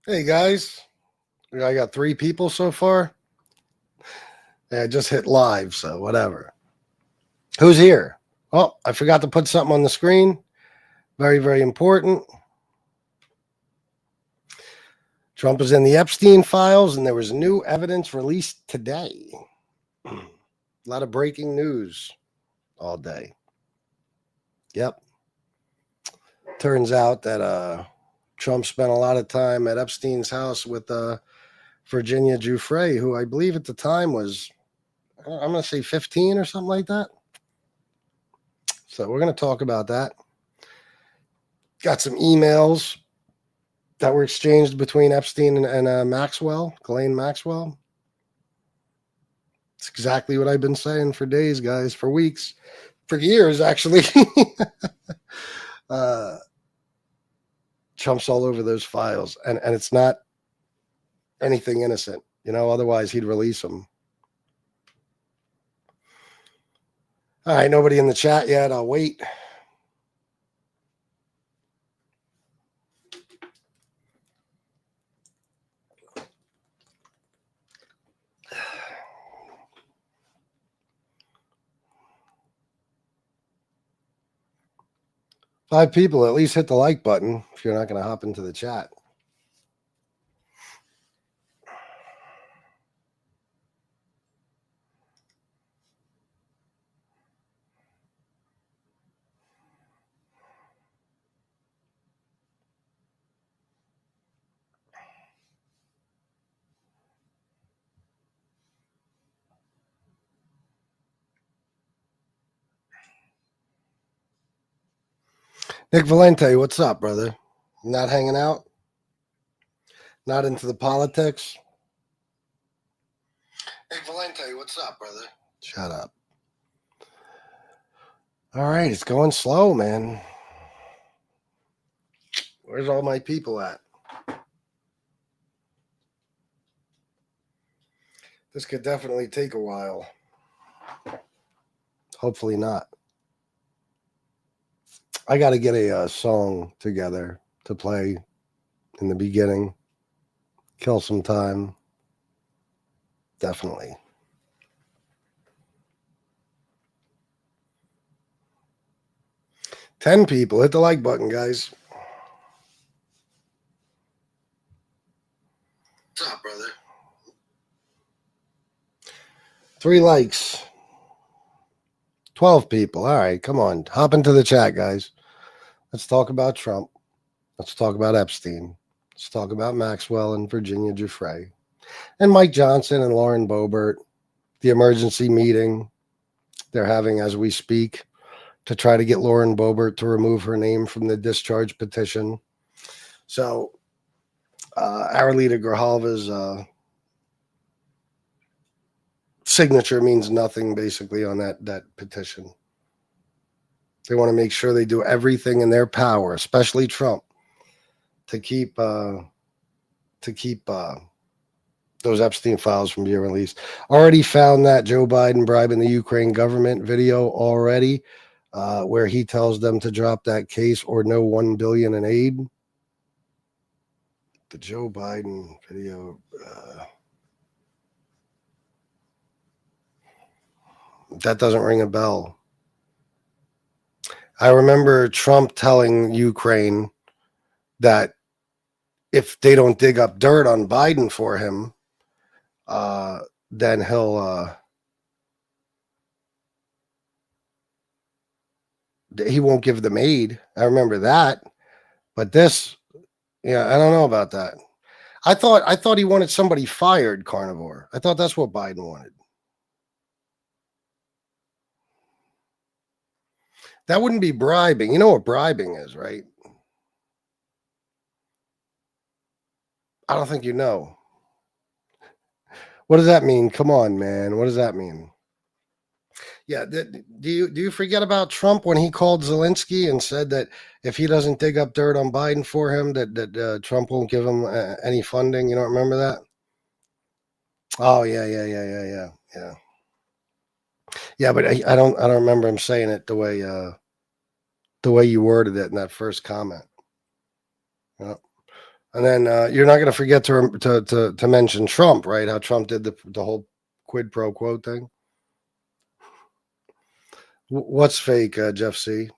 Hey guys, I got 3 people so far. Yeah, I just hit live, so whatever. Who's here? Oh, I forgot to put something on the screen. Very, very important. Trump is in the Epstein files, and there was new evidence released today. A lot of breaking news all day. Yep. Turns out that Trump spent a lot of time at Epstein's house with Virginia Giuffre, who I believe at the time was, I'm going to say 15 or something like that. So we're going to talk about that. Got some emails that were exchanged between Epstein and Maxwell, Ghislaine Maxwell. It's exactly what I've been saying for days, guys, for weeks, for years, actually. Trump's all over those files, and it's not anything innocent, otherwise he'd release them. All right, nobody in the chat yet. I'll wait. Five people, at least hit the like button if you're not going to hop into the chat. Nick Valente, what's up, brother? Not hanging out? Not into the politics? Nick Valente, what's up, brother? Shut up. All right, it's going slow, man. Where's all my people at? This could definitely take a while. Hopefully not. I got to get a song together to play in the beginning. Kill some time. Definitely. Ten people. Hit the like button, guys. What's up, brother? 3 likes. 12 people. All right, come on. Hop into the chat, guys. Let's talk about Trump. Let's talk about Epstein. Let's talk about Maxwell and Virginia Giuffre. And Mike Johnson and Lauren Boebert. The emergency meeting they're having as we speak to try to get Lauren Boebert to remove her name from the discharge petition. So Arleta Grijalva's signature means nothing basically on that petition. They want to make sure they do everything in their power, especially Trump, to keep those Epstein files from being released. Already found that Joe Biden bribing the Ukraine government video already, where he tells them to drop that case or no $1 billion in aid. The Joe Biden video. That doesn't ring a bell. I remember Trump telling Ukraine that if they don't dig up dirt on Biden for him, then he won't give them aid. I remember that. But this, yeah, I don't know about that. I thought he wanted somebody fired, Carnivore. I thought that's what Biden wanted. That wouldn't be bribing. You know what bribing is, right? I don't think you know. What does that mean? Come on, man. What does that mean? Yeah, do you forget about Trump when he called Zelensky and said that if he doesn't dig up dirt on Biden for him, that Trump won't give him any funding? You don't remember that? Oh yeah. Yeah, but I don't remember him saying it the way you worded it in that first comment. Yeah. And then you're not going to forget to mention Trump, right? How Trump did the whole quid pro quo thing. What's fake, Jeff C?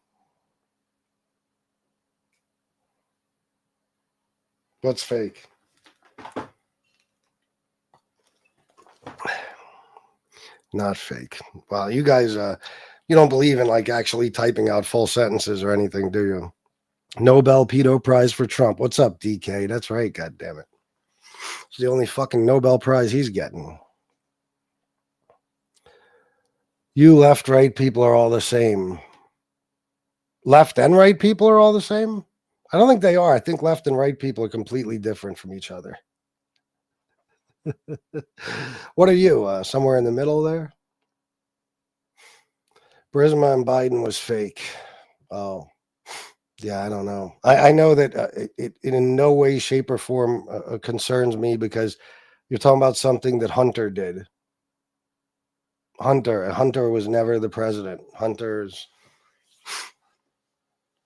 What's fake? Not fake. Well, you guys, you don't believe in like actually typing out full sentences or anything, do you? Nobel Pedo Prize for Trump. What's up, DK? That's right. God damn it. It's the only fucking Nobel Prize he's getting. You left, right people are all the same. Left and right people are all the same? I don't think they are. I think left and right people are completely different from each other. What are you? Somewhere in the middle there? Burisma and Biden was fake. Oh, yeah, I don't know. I know that it in no way, shape, or form concerns me because you're talking about something that Hunter did. Hunter was never the president.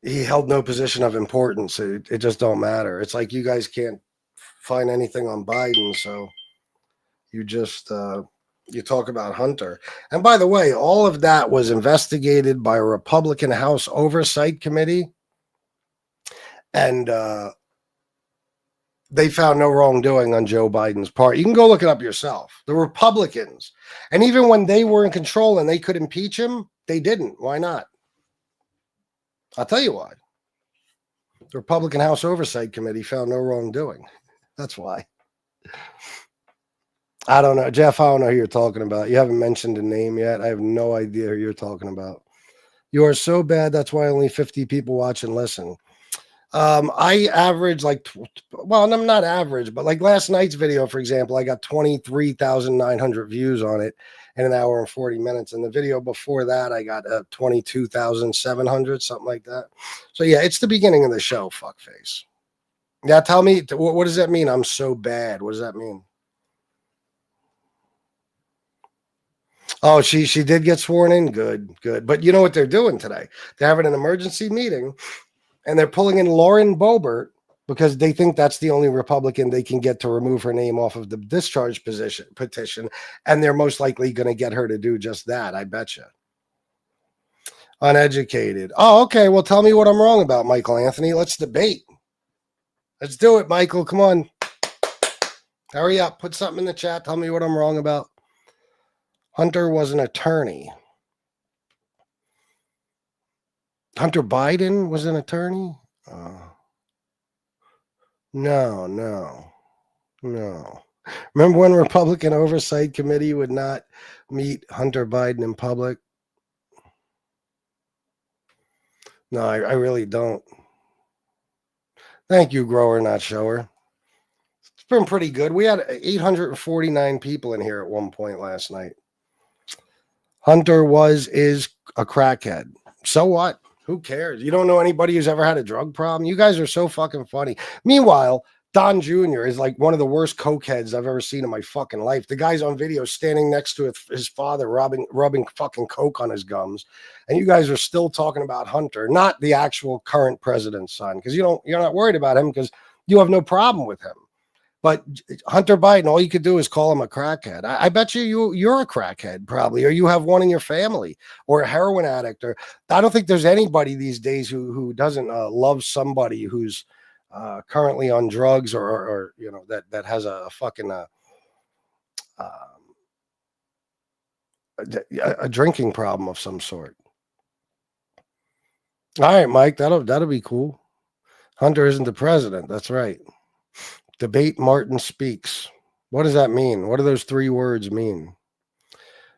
He held no position of importance. It just don't matter. It's like you guys can't find anything on Biden, so you just you talk about Hunter. And by the way, all of that was investigated by a Republican House Oversight Committee, and they found no wrongdoing on Joe Biden's part. You can go look it up yourself. The Republicans, and even when they were in control and they could impeach him, they didn't. Why not? I'll tell you why. The Republican House Oversight Committee found no wrongdoing. That's why. I don't know. Jeff, I don't know who you're talking about. You haven't mentioned a name yet. I have no idea who you're talking about. You are so bad. That's why only 50 people watch and listen. I average like, well, I'm not average, but like last night's video, for example, I got 23,900 views on it in an hour and 40 minutes. And the video before that, I got 22,700, something like that. So yeah, it's the beginning of the show, fuckface. Yeah, tell me, what does that mean? I'm so bad. What does that mean? Oh, she did get sworn in. Good. But you know what they're doing today? They're having an emergency meeting, and they're pulling in Lauren Boebert because they think that's the only Republican they can get to remove her name off of the discharge petition, and they're most likely going to get her to do just that. I bet you. Uneducated. Oh, okay. Well, tell me what I'm wrong about, Michael Anthony. Let's debate. Let's do it, Michael. Come on. Hurry up. Put something in the chat. Tell me what I'm wrong about. Hunter was an attorney. Hunter Biden was an attorney? No. Remember when Republican Oversight Committee would not meet Hunter Biden in public? No, I really don't. Thank you, grower, not shower. It's been pretty good. We had 849 people in here at one point last night. Hunter is a crackhead. So what? Who cares? You don't know anybody who's ever had a drug problem? You guys are so fucking funny. Meanwhile, Don Jr. is like one of the worst cokeheads I've ever seen in my fucking life. The guy's on video standing next to his father rubbing fucking coke on his gums. And you guys are still talking about Hunter, not the actual current president's son, because you're not worried about him because you have no problem with him. But Hunter Biden, all you could do is call him a crackhead. I bet you're a crackhead probably, or you have one in your family, or a heroin addict. Or I don't think there's anybody these days who doesn't love somebody who's currently on drugs or you know that has a fucking a drinking problem of some sort. All right, Mike, that'll be cool. Hunter isn't the president. That's right. Debate Martin speaks. What does that mean? What do those three words mean?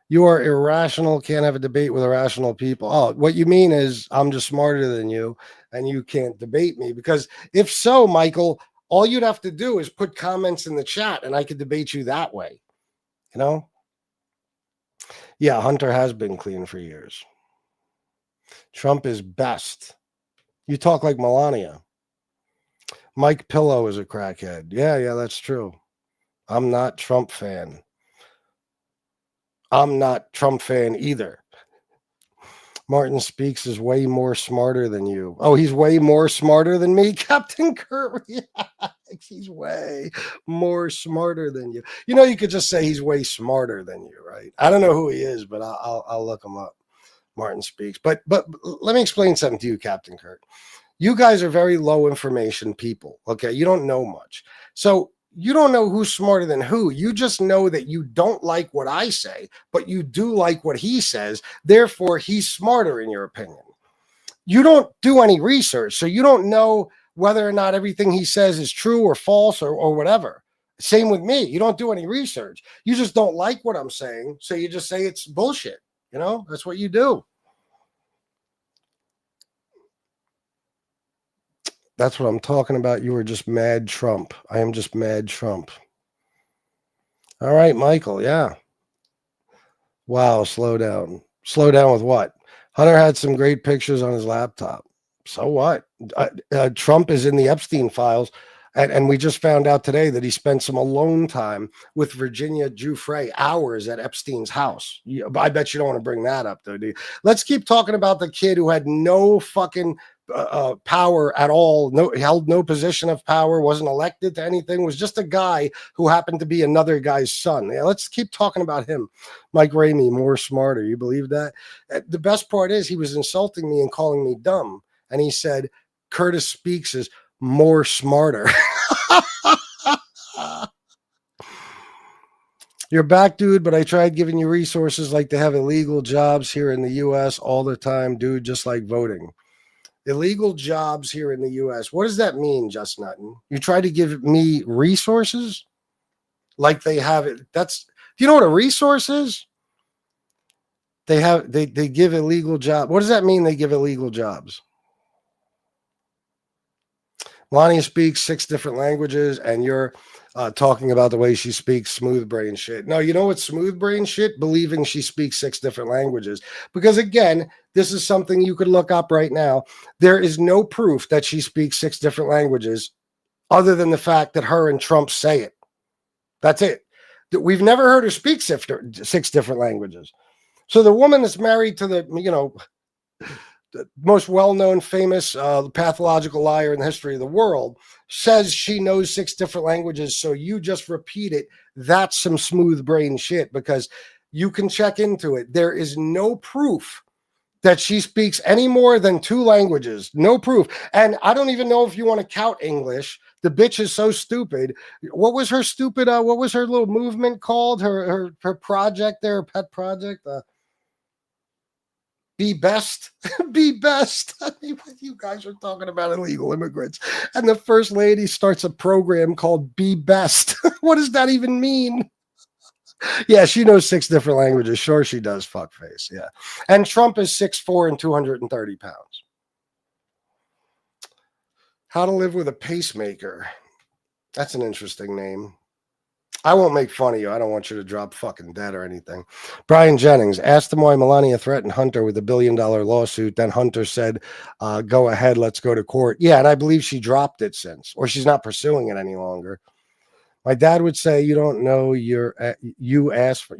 You are irrational, can't have a debate with irrational people. Oh, what you mean is I'm just smarter than you and you can't debate me. Because if so, Michael, all you'd have to do is put comments in the chat and I could debate you that way. You know? Yeah, Hunter has been clean for years. Trump is best. You talk like Melania. Mike Pillow is a crackhead. Yeah, that's true. I'm not Trump fan. I'm not Trump fan either. Martin Speaks is way more smarter than you. Oh, he's way more smarter than me, Captain Kirby. He's way more smarter than you. You know, you could just say he's way smarter than you, right? I don't know who he is, but I'll look him up. Martin Speaks. But let me explain something to you, Captain Kirk. You guys are very low information people. Okay. You don't know much. So you don't know who's smarter than who. You just know that you don't like what I say, but you do like what he says. Therefore, he's smarter in your opinion. You don't do any research. So you don't know whether or not everything he says is true or false or whatever. Same with me. You don't do any research. You just don't like what I'm saying. So you just say it's bullshit. You know, that's what you do. That's what I'm talking about. You were just mad Trump. I am just mad Trump. All right, Michael. Yeah. Wow. Slow down. Slow down with what? Hunter had some great pictures on his laptop. So what? Trump is in the Epstein files. And we just found out today that he spent some alone time with Virginia Giuffre, hours at Epstein's house. I bet you don't want to bring that up, though, do you? Let's keep talking about the kid who had no fucking power at all, held no position of power, wasn't elected to anything, was just a guy who happened to be another guy's son. Yeah, let's keep talking about him. Mike Ramey, more smarter. You believe that? The best part is he was insulting me and calling me dumb. And he said, Curtis Speaks is more smarter. You're back, dude, but I tried giving you resources like to have illegal jobs here in the US all the time, dude, just like voting. Illegal jobs here in the US. What does that mean, Just Nutton? You try to give me resources like they have it. Do you know what a resource is? They give illegal jobs. What does that mean? They give illegal jobs. Melania speaks 6 different languages, and you're talking about the way she speaks smooth brain shit. No, you know what smooth brain shit? Believing she speaks 6 different languages. Because again, this is something you could look up right now. There is no proof that she speaks 6 different languages other than the fact that her and Trump say it. That's it. We've never heard her speak 6 different languages. So the woman that's married to the most well-known, famous pathological liar in the history of the world says she knows 6 different languages. So you just repeat it. That's some smooth brain shit, because you can check into it. There is no proof that she speaks any more than 2 languages. No proof. And I don't even know if you want to count English. The bitch is so stupid. What was her stupid? What was her little movement called? Her project there, pet project. Be best. Be best. I mean, you guys are talking about illegal immigrants, and the first lady starts a program called Be Best. What does that even mean? Yeah, she knows 6 different languages. Sure, she does, fuckface. Yeah. And Trump is 6'4" and 230 pounds. How to live with a pacemaker. That's an interesting name. I won't make fun of you. I don't want you to drop fucking dead or anything. Brian Jennings asked him why Melania threatened Hunter with $1 billion lawsuit. Then Hunter said, go ahead, let's go to court. Yeah, and I believe she dropped it since, or she's not pursuing it any longer. My dad would say, you don't know you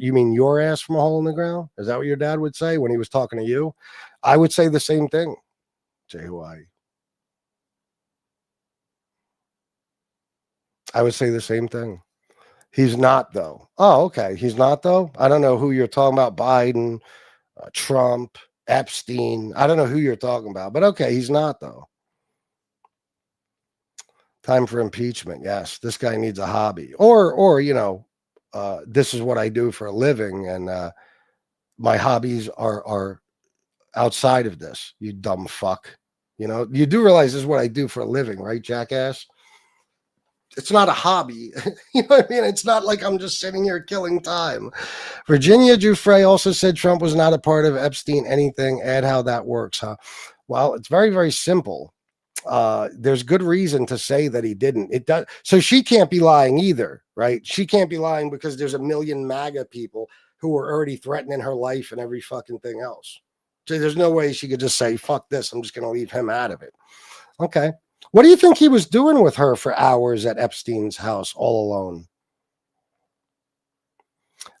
mean your ass from a hole in the ground? Is that what your dad would say when he was talking to you? I would say the same thing, Jay Hawaii. I would say the same thing. He's not, though. Oh, okay. He's not, though. I don't know who you're talking about. Biden, Trump, Epstein. I don't know who you're talking about, but okay. He's not, though. Time for impeachment. Yes. This guy needs a hobby, or, this is what I do for a living. And, my hobbies are outside of this, you dumb fuck. You do realize this is what I do for a living, right, jackass? It's not a hobby. You know what I mean? It's not like I'm just sitting here killing time. Virginia Giuffre also said Trump was not a part of Epstein anything. Add how that works, huh? Well, it's very, very simple. There's good reason to say that he didn't. It does. So she can't be lying either, right? She can't be lying because there's a million MAGA people who are already threatening her life and every fucking thing else. So there's no way she could just say, fuck this, I'm just going to leave him out of it. Okay. What do you think he was doing with her for hours at Epstein's house all alone?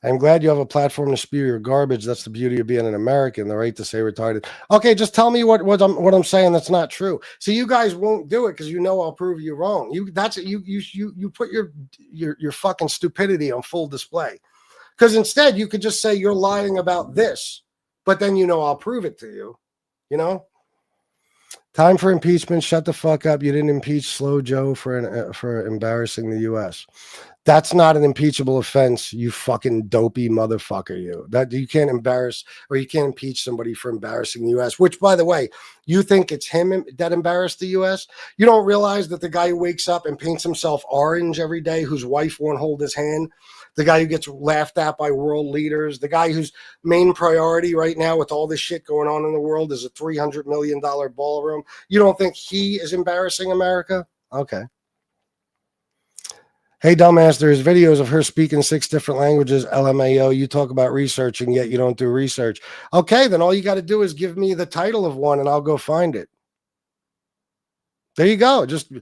I'm glad you have a platform to spew your garbage. That's the beauty of being an American, the right to say retarded. Okay, just tell me what I'm saying that's not true. So you guys won't do it because you know I'll prove you wrong. You put your fucking stupidity on full display. Because instead you could just say you're lying about this, but then you know I'll prove it to you. You know? Time for impeachment. Shut the fuck up. You didn't impeach Slow Joe for embarrassing the U.S. That's not an impeachable offense, you fucking dopey motherfucker. You can't embarrass or you can't impeach somebody for embarrassing the U.S. Which, by the way, you think it's him that embarrassed the U.S. You don't realize that the guy who wakes up and paints himself orange every day, whose wife won't hold his hand, the guy who gets laughed at by world leaders, the guy whose main priority right now with all this shit going on in the world is a $300 million ballroom. You don't think he is embarrassing America? Okay. Hey, dumbass, there's videos of her speaking 6 different languages. LMAO, you talk about researching, yet you don't do research. Okay, then all you got to do is give me the title of one and I'll go find it. There you go. Just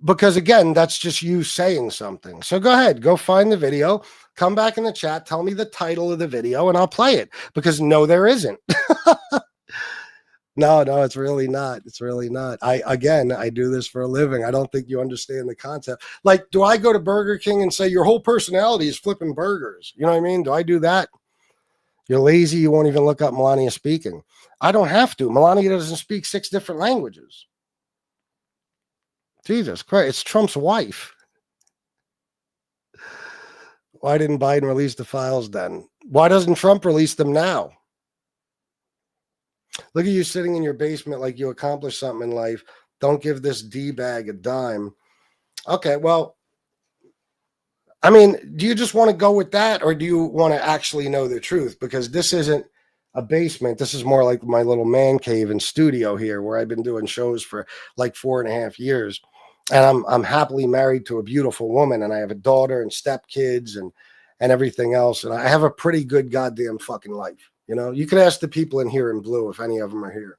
because, again, that's just you saying something. So go ahead, go find the video, come back in the chat, tell me the title of the video, and I'll play it. Because no, there isn't. No, it's really not. It's really not. I do this for a living. I don't think you understand the concept. Like, do I go to Burger King and say your whole personality is flipping burgers? You know what I mean? Do I do that? You're lazy. You won't even look up Melania speaking. I don't have to. Melania doesn't speak 6 different languages. Jesus Christ. It's Trump's wife. Why didn't Biden release the files then? Why doesn't Trump release them now? Look at you sitting in your basement like you accomplished something in life. Don't give this D-bag a dime. Okay, well, I mean, do you just want to go with that or do you want to actually know the truth? Because this isn't a basement. This is more like my little man cave and studio here where I've been doing shows for like 4.5 years. And I'm happily married to a beautiful woman and I have a daughter and stepkids and everything else. And I have a pretty good goddamn fucking life. You know, you could ask the people in here in blue if any of them are here.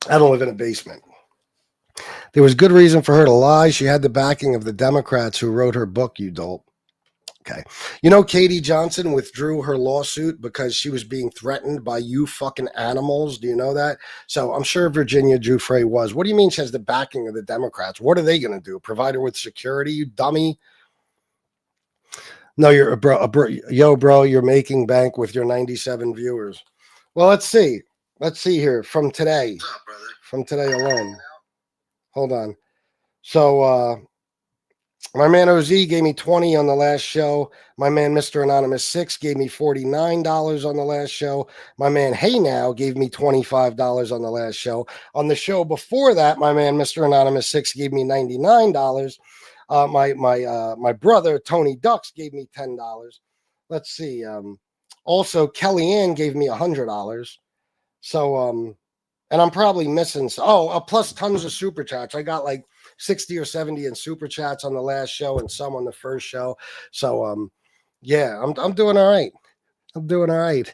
I don't live in a basement. There was good reason for her to lie. She had the backing of the Democrats who wrote her book, you dolt. Okay. You know, Katie Johnson withdrew her lawsuit because she was being threatened by you fucking animals. Do you know that? So I'm sure Virginia Giuffre was. What do you mean she has the backing of the Democrats? What are they going to do? Provide her with security, you dummy? No, you're bro, you're making bank with your 97 viewers. Well, let's see. Let's see here from today. What's up, brother? From today alone. Hold on. So my man OZ gave me 20 on the last show. My man Mr. Anonymous 6 gave me $49 on the last show. My man Hey Now gave me $25 on the last show. On the show before that, my man Mr. Anonymous 6 gave me $99. My brother Tony Ducks gave me $10. Let's see. Also Kellyanne gave me $100. So and I'm probably missing. Plus tons of super chats. I got like 60 or 70 in super chats on the last show and some on the first show. So yeah, I'm doing all right. I'm doing all right.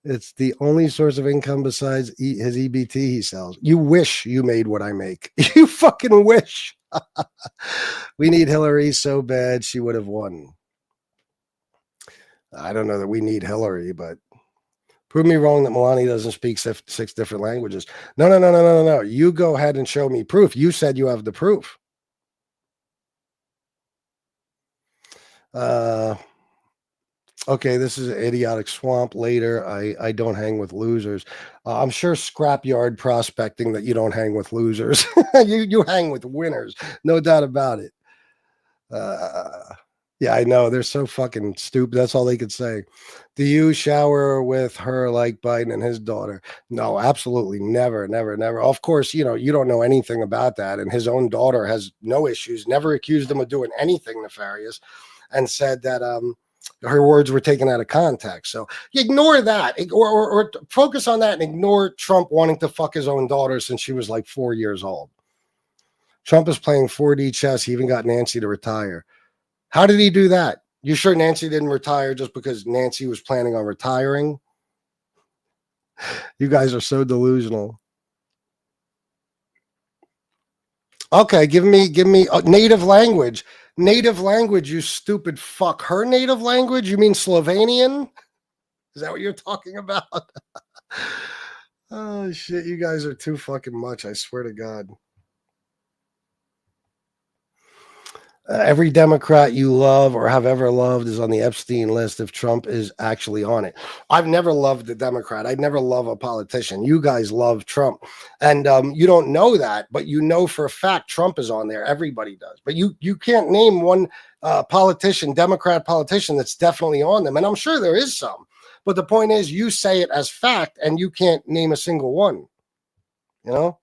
It's the only source of income besides his EBT he sells. You wish you made what I make. You fucking wish. We need Hillary so bad she would have won. I don't know that we need Hillary, but prove me wrong that Melania doesn't speak 6 different languages. No. You go ahead and show me proof. You said you have the proof. Okay, this is an idiotic swamp later. I don't hang with losers. I'm sure scrapyard prospecting that you don't hang with losers. you hang with winners. No doubt about it. Yeah, I know. They're so fucking stupid. That's all they could say. Do you shower with her like Biden and his daughter? No, absolutely never. Of course, you don't know anything about that. And his own daughter has no issues, never accused him of doing anything nefarious, and said that her words were taken out of context. So you ignore that or focus on that and ignore Trump wanting to fuck his own daughter since she was like 4 years old. Trump is playing 4D chess. He even got Nancy to retire. How did he do that? You sure Nancy didn't retire just because Nancy was planning on retiring? You guys are so delusional. Okay, give me native language. Native language, you stupid fuck. Her native language? You mean Slovenian? Is that what you're talking about? Oh, shit. You guys are too fucking much. I swear to God. Every Democrat you love or have ever loved is on the Epstein list if Trump is actually on it. I've never loved a Democrat. I'd never love a politician. You guys love Trump. And you don't know that, but you know for a fact Trump is on there. Everybody does. But you can't name one politician, Democrat politician, that's definitely on them. And I'm sure there is some. But the point is, you say it as fact and you can't name a single one. You know?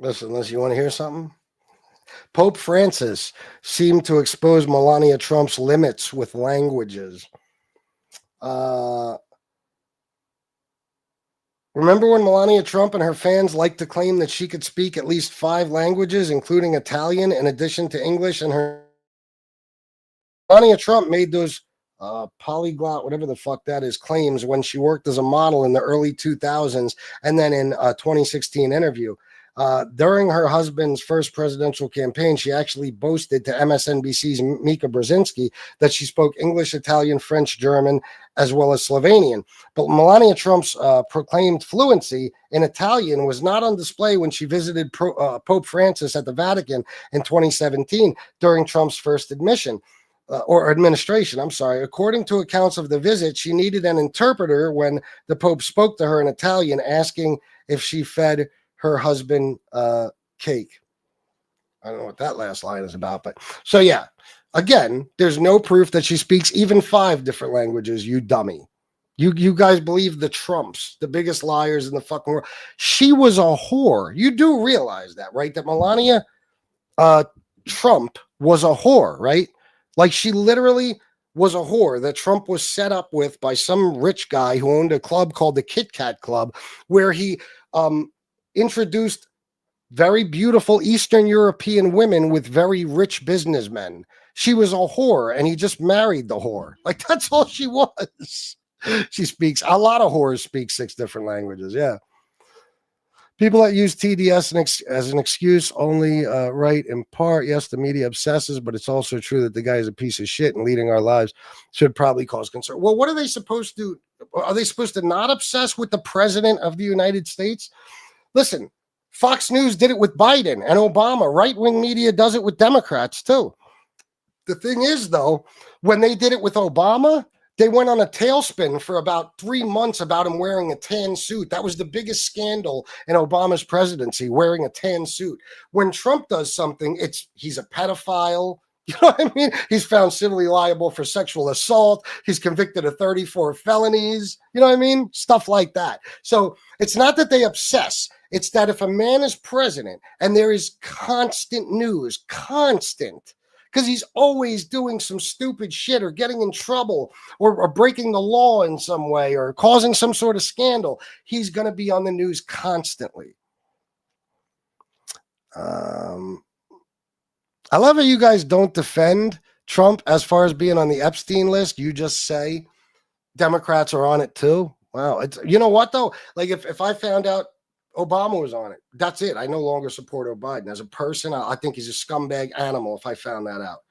Listen, you want to hear something? Pope Francis seemed to expose Melania Trump's limits with languages. Remember when Melania Trump and her fans liked to claim that she could speak at least 5 languages, including Italian, in addition to English, and her Melania Trump made those polyglot, whatever the fuck that is, claims when she worked as a model in the early 2000s and then in a 2016 interview. During her husband's first presidential campaign, she actually boasted to MSNBC's Mika Brzezinski that she spoke English, Italian, French, German, as well as Slovenian. But Melania Trump's proclaimed fluency in Italian was not on display when she visited Pope Francis at the Vatican in 2017 during Trump's first administration. I'm sorry. According to accounts of the visit, she needed an interpreter when the Pope spoke to her in Italian, asking if she fed her husband cake. I don't know what that last line is about, but so yeah. Again, there's no proof that she speaks even 5 different languages, you dummy. You guys believe the Trumps, the biggest liars in the fucking world. She was a whore. You do realize that, right? That Melania Trump was a whore, right? Like she literally was a whore that Trump was set up with by some rich guy who owned a club called the Kit Kat Club, where he introduced very beautiful Eastern European women with very rich businessmen. She was a whore, and he just married the whore. Like that's all she was. She speaks a lot of whores speak 6 different languages. Yeah. People that use TDS as an excuse only right in part. Yes, the media obsesses, but it's also true that the guy is a piece of shit and leading our lives should probably cause concern. Well, what are they supposed to? Are they supposed to not obsess with the president of the United States? Listen, Fox News did it with Biden and Obama. Right-wing media does it with Democrats too. The thing is, though, when they did it with Obama, they went on a tailspin for about 3 months about him wearing a tan suit. That was the biggest scandal in Obama's presidency, wearing a tan suit. When Trump does something, he's a pedophile. You know what I mean? He's found civilly liable for sexual assault. He's convicted of 34 felonies. You know what I mean? Stuff like that. So it's not that they obsess. It's that if a man is president and there is constant news, because he's always doing some stupid shit or getting in trouble or breaking the law in some way or causing some sort of scandal, he's going to be on the news constantly. I love how you guys don't defend Trump as far as being on the Epstein list. You just say Democrats are on it too. Wow. You know what, though? Like if I found out Obama was on it, that's it. I no longer support Biden. As a person, I think he's a scumbag animal if I found that out.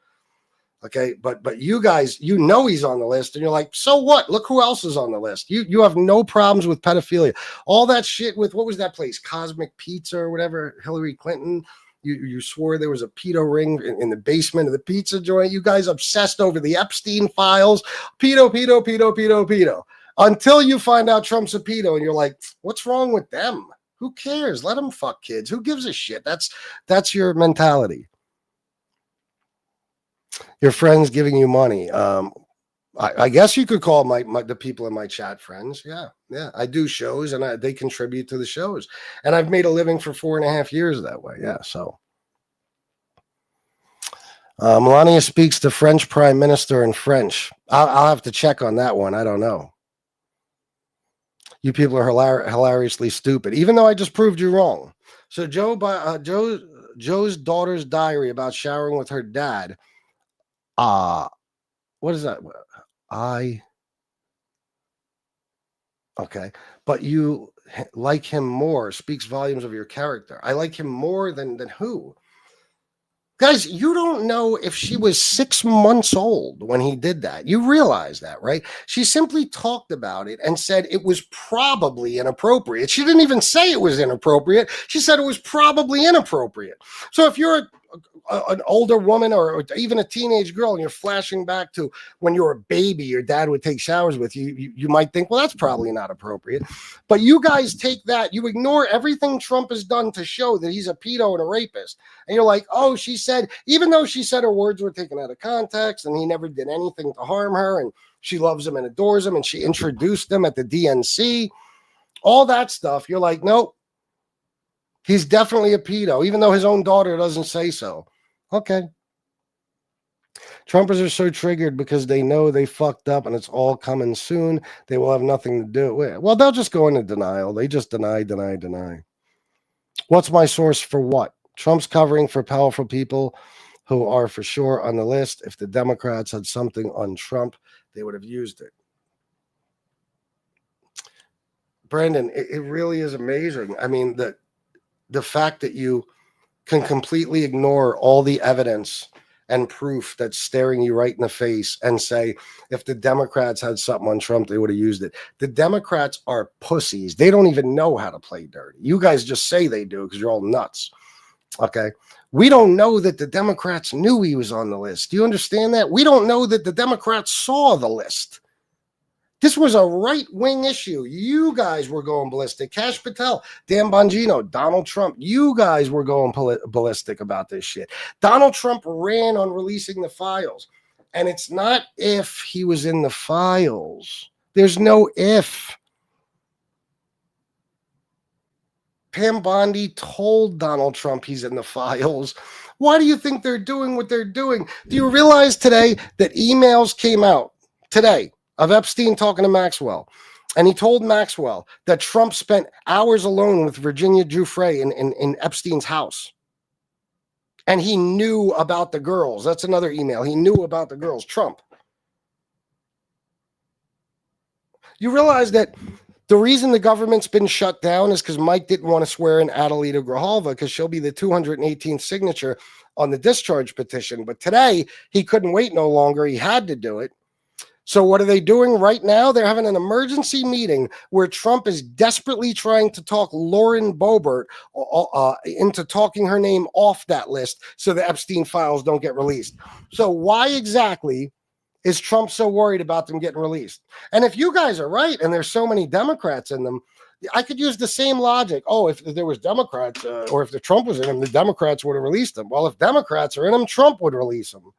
Okay, but you guys, you know he's on the list, and you're like, so what? Look who else is on the list. You have no problems with pedophilia. All that shit with, what was that place? Cosmic Pizza or whatever, Hillary Clinton. You swore there was a pedo ring in the basement of the pizza joint. You guys obsessed over the Epstein files. Pedo. Until you find out Trump's a pedo, and you're like, what's wrong with them? Who cares? Let them fuck kids. Who gives a shit? That's your mentality. Your friends giving you money. I guess you could call the people in my chat friends. Yeah. I do shows, and they contribute to the shows. And I've made a living for 4.5 years that way. Yeah, so. Melania speaks to French Prime Minister in French. I'll have to check on that one. I don't know. You people are hilariously stupid, even though I just proved you wrong. So Joe's daughter's diary about showering with her dad. What is that? Okay, but you like him more speaks volumes of your character. I like him more than who? Guys, you don't know if she was 6 months old when he did that. You realize that, right? She simply talked about it and said it was probably inappropriate. She didn't even say it was inappropriate. She said it was probably inappropriate. So if you're an older woman or even a teenage girl and you're flashing back to when you were a baby, your dad would take showers with you, you might think, well, that's probably not appropriate. But you guys take that, you ignore everything Trump has done to show that he's a pedo and a rapist. And you're like, oh, she said, even though she said her words were taken out of context and he never did anything to harm her and she loves him and adores him and she introduced him at the DNC, all that stuff, you're like, nope, he's definitely a pedo, even though his own daughter doesn't say so. Okay. Trumpers are so triggered because they know they fucked up and it's all coming soon. They will have nothing to do with it. Well, they'll just go into denial. They just deny. What's my source for what? Trump's covering for powerful people who are for sure on the list. If the Democrats had something on Trump, they would have used it. Brandon, it really is amazing. I mean, the fact that you can completely ignore all the evidence and proof that's staring you right in the face and say, if the Democrats had something on Trump, they would have used it. The Democrats are pussies. They don't even know how to play dirty. You guys just say they do because you're all nuts. Okay. We don't know that the Democrats knew he was on the list. Do you understand that? We don't know that the Democrats saw the list. This was a right-wing issue. You guys were going ballistic. Kash Patel, Dan Bongino, Donald Trump, you guys were going ballistic about this shit. Donald Trump ran on releasing the files. And it's not if he was in the files. There's no if. Pam Bondi told Donald Trump he's in the files. Why do you think they're doing what they're doing? Do you realize today that emails came out today of Epstein talking to Maxwell? And he told Maxwell that Trump spent hours alone with Virginia Giuffre in Epstein's house. And he knew about the girls. That's another email. He knew about the girls. Trump. You realize that the reason the government's been shut down is because Mike didn't want to swear in Adelita Grijalva because she'll be the 218th signature on the discharge petition. But today, he couldn't wait no longer. He had to do it. So what are they doing right now? They're having an emergency meeting where Trump is desperately trying to talk Lauren Boebert into talking her name off that list so the Epstein files don't get released. So why exactly is Trump so worried about them getting released? And if you guys are right and there's so many Democrats in them, I could use the same logic. Oh, if there was Democrats or if the Trump was in them, the Democrats would have released them. Well, if Democrats are in them, Trump would release them.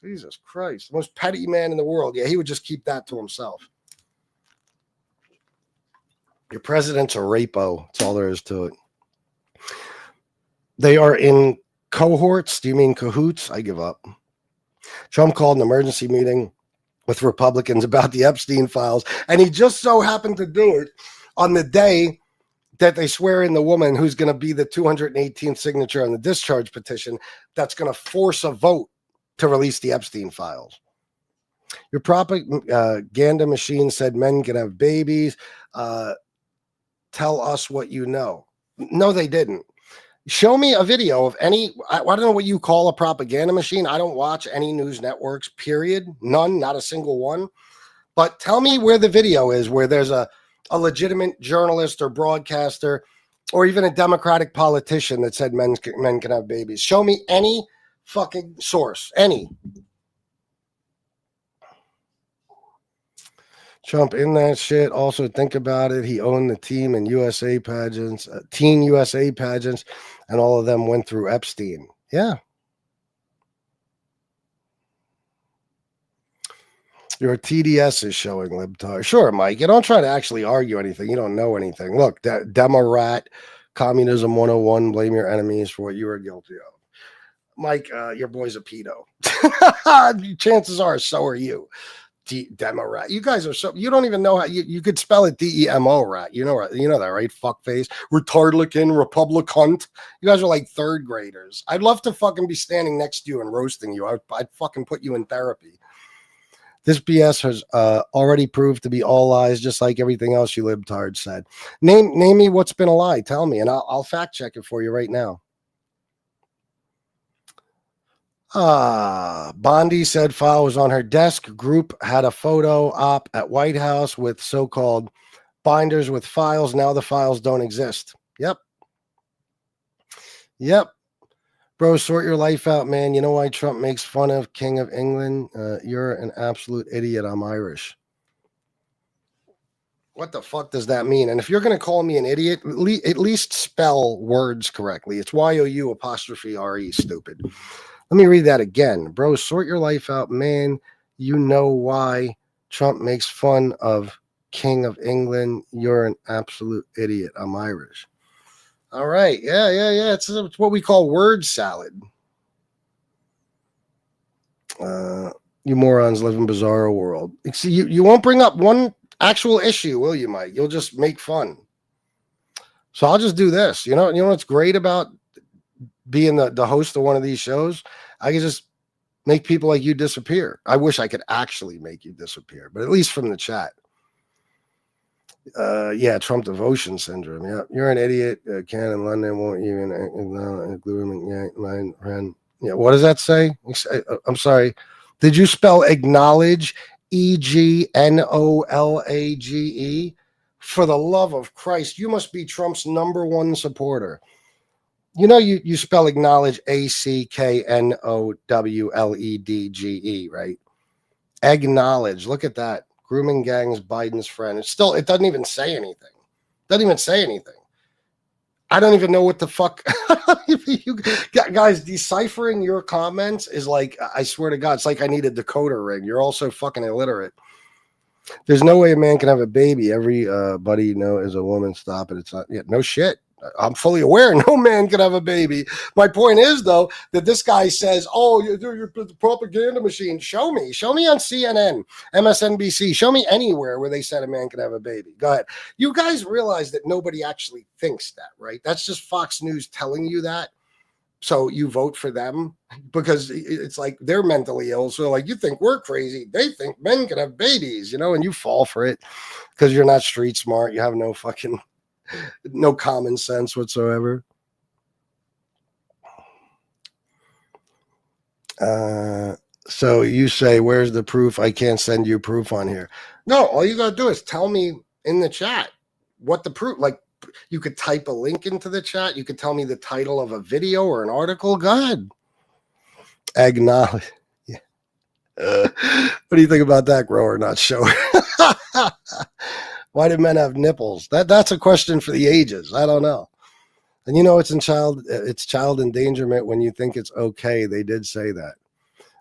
Jesus Christ, the most petty man in the world. Yeah, he would just keep that to himself. Your president's a rapo. That's all there is to it. They are in cohorts. Do you mean cahoots? I give up. Trump called an emergency meeting with Republicans about the Epstein files, and he just so happened to do it on the day that they swear in the woman who's going to be the 218th signature on the discharge petition that's going to force a vote to release the Epstein files. Your propaganda machine said men can have babies. Tell us what you know. No, they didn't. Show me a video of any, I don't know what you call a propaganda machine. I don't watch any news networks, period. None, not a single one. But tell me where the video is, where there's a legitimate journalist or broadcaster or even a Democratic politician that said men can have babies. Show me any fucking source, any. Trump in that shit. Also, think about it. He owned the team in USA pageants, teen USA pageants, and all of them went through Epstein. Yeah. Your TDS is showing, libtard. Sure, Mike. You don't try to actually argue anything. You don't know anything. Look, Demo-rat, Communism 101, blame your enemies for what you are guilty of. Mike, your boy's a pedo. Chances are, so are you. Demorat. You guys are so, you don't even know how you could spell it DEMO rat. You know that, right? Fuckface, retardlican, Republicunt. You guys are like third graders. I'd love to fucking be standing next to you and roasting you. I'd fucking put you in therapy. This BS has already proved to be all lies, just like everything else you libtards said. Name me what's been a lie. Tell me, and I'll fact check it for you right now. Bondi said file was on her desk. Group had a photo op at White House with so-called binders with files. Now the files don't exist. Yep. Bro, sort your life out, man. You know why Trump makes fun of King of England? You're an absolute idiot. I'm Irish. What the fuck does that mean? And if you're going to call me an idiot, at least spell words correctly. It's YOU''RE, stupid. Let me read that again. Bro, sort your life out, man. You know why Trump makes fun of King of England? You're an absolute idiot. I'm Irish. All right. Yeah. It's what we call word salad. You morons live in bizarro world. See, you won't bring up one actual issue, will you, Mike? You'll just make fun. So I'll just do this. You know what's great about being the host of one of these shows? I can just make people like you disappear. I wish I could actually make you disappear, but at least from the chat. Yeah, Trump devotion syndrome. Yeah, you're an idiot. Ken in London won't even include my friend. Yeah, what does that say? I'm sorry. Did you spell acknowledge EGNOLAGE? For the love of Christ, you must be Trump's #1 supporter. You know you spell acknowledge ACKNOWLEDGE, right? Acknowledge. Look at that. Grooming gangs, Biden's friend. It doesn't even say anything. I don't even know what the fuck. You guys, deciphering your comments is like, I swear to God, it's like I need a decoder ring. You're all so fucking illiterate. There's no way a man can have a baby. Everybody is a woman. Stop it. It's not. Yeah, no shit. I'm fully aware no man can have a baby. My point is, though, that this guy says, oh, you're the propaganda machine. Show me on CNN, MSNBC. Show me anywhere where they said a man can have a baby. Go ahead. You guys realize that nobody actually thinks that, right? That's just Fox News telling you that. So you vote for them because it's like they're mentally ill. So like you think we're crazy. They think men can have babies, and you fall for it because you're not street smart. You have no common sense whatsoever. So you say, where's the proof? I can't send you proof on here. No, all you got to do is tell me in the chat what the proof, like you could type a link into the chat. You could tell me the title of a video or an article. Go ahead. Acknowledge. Yeah. What do you think about that, grower not shower? Why do men have nipples? That's a question for the ages. I don't know. And it's child endangerment when you think it's okay. They did say that.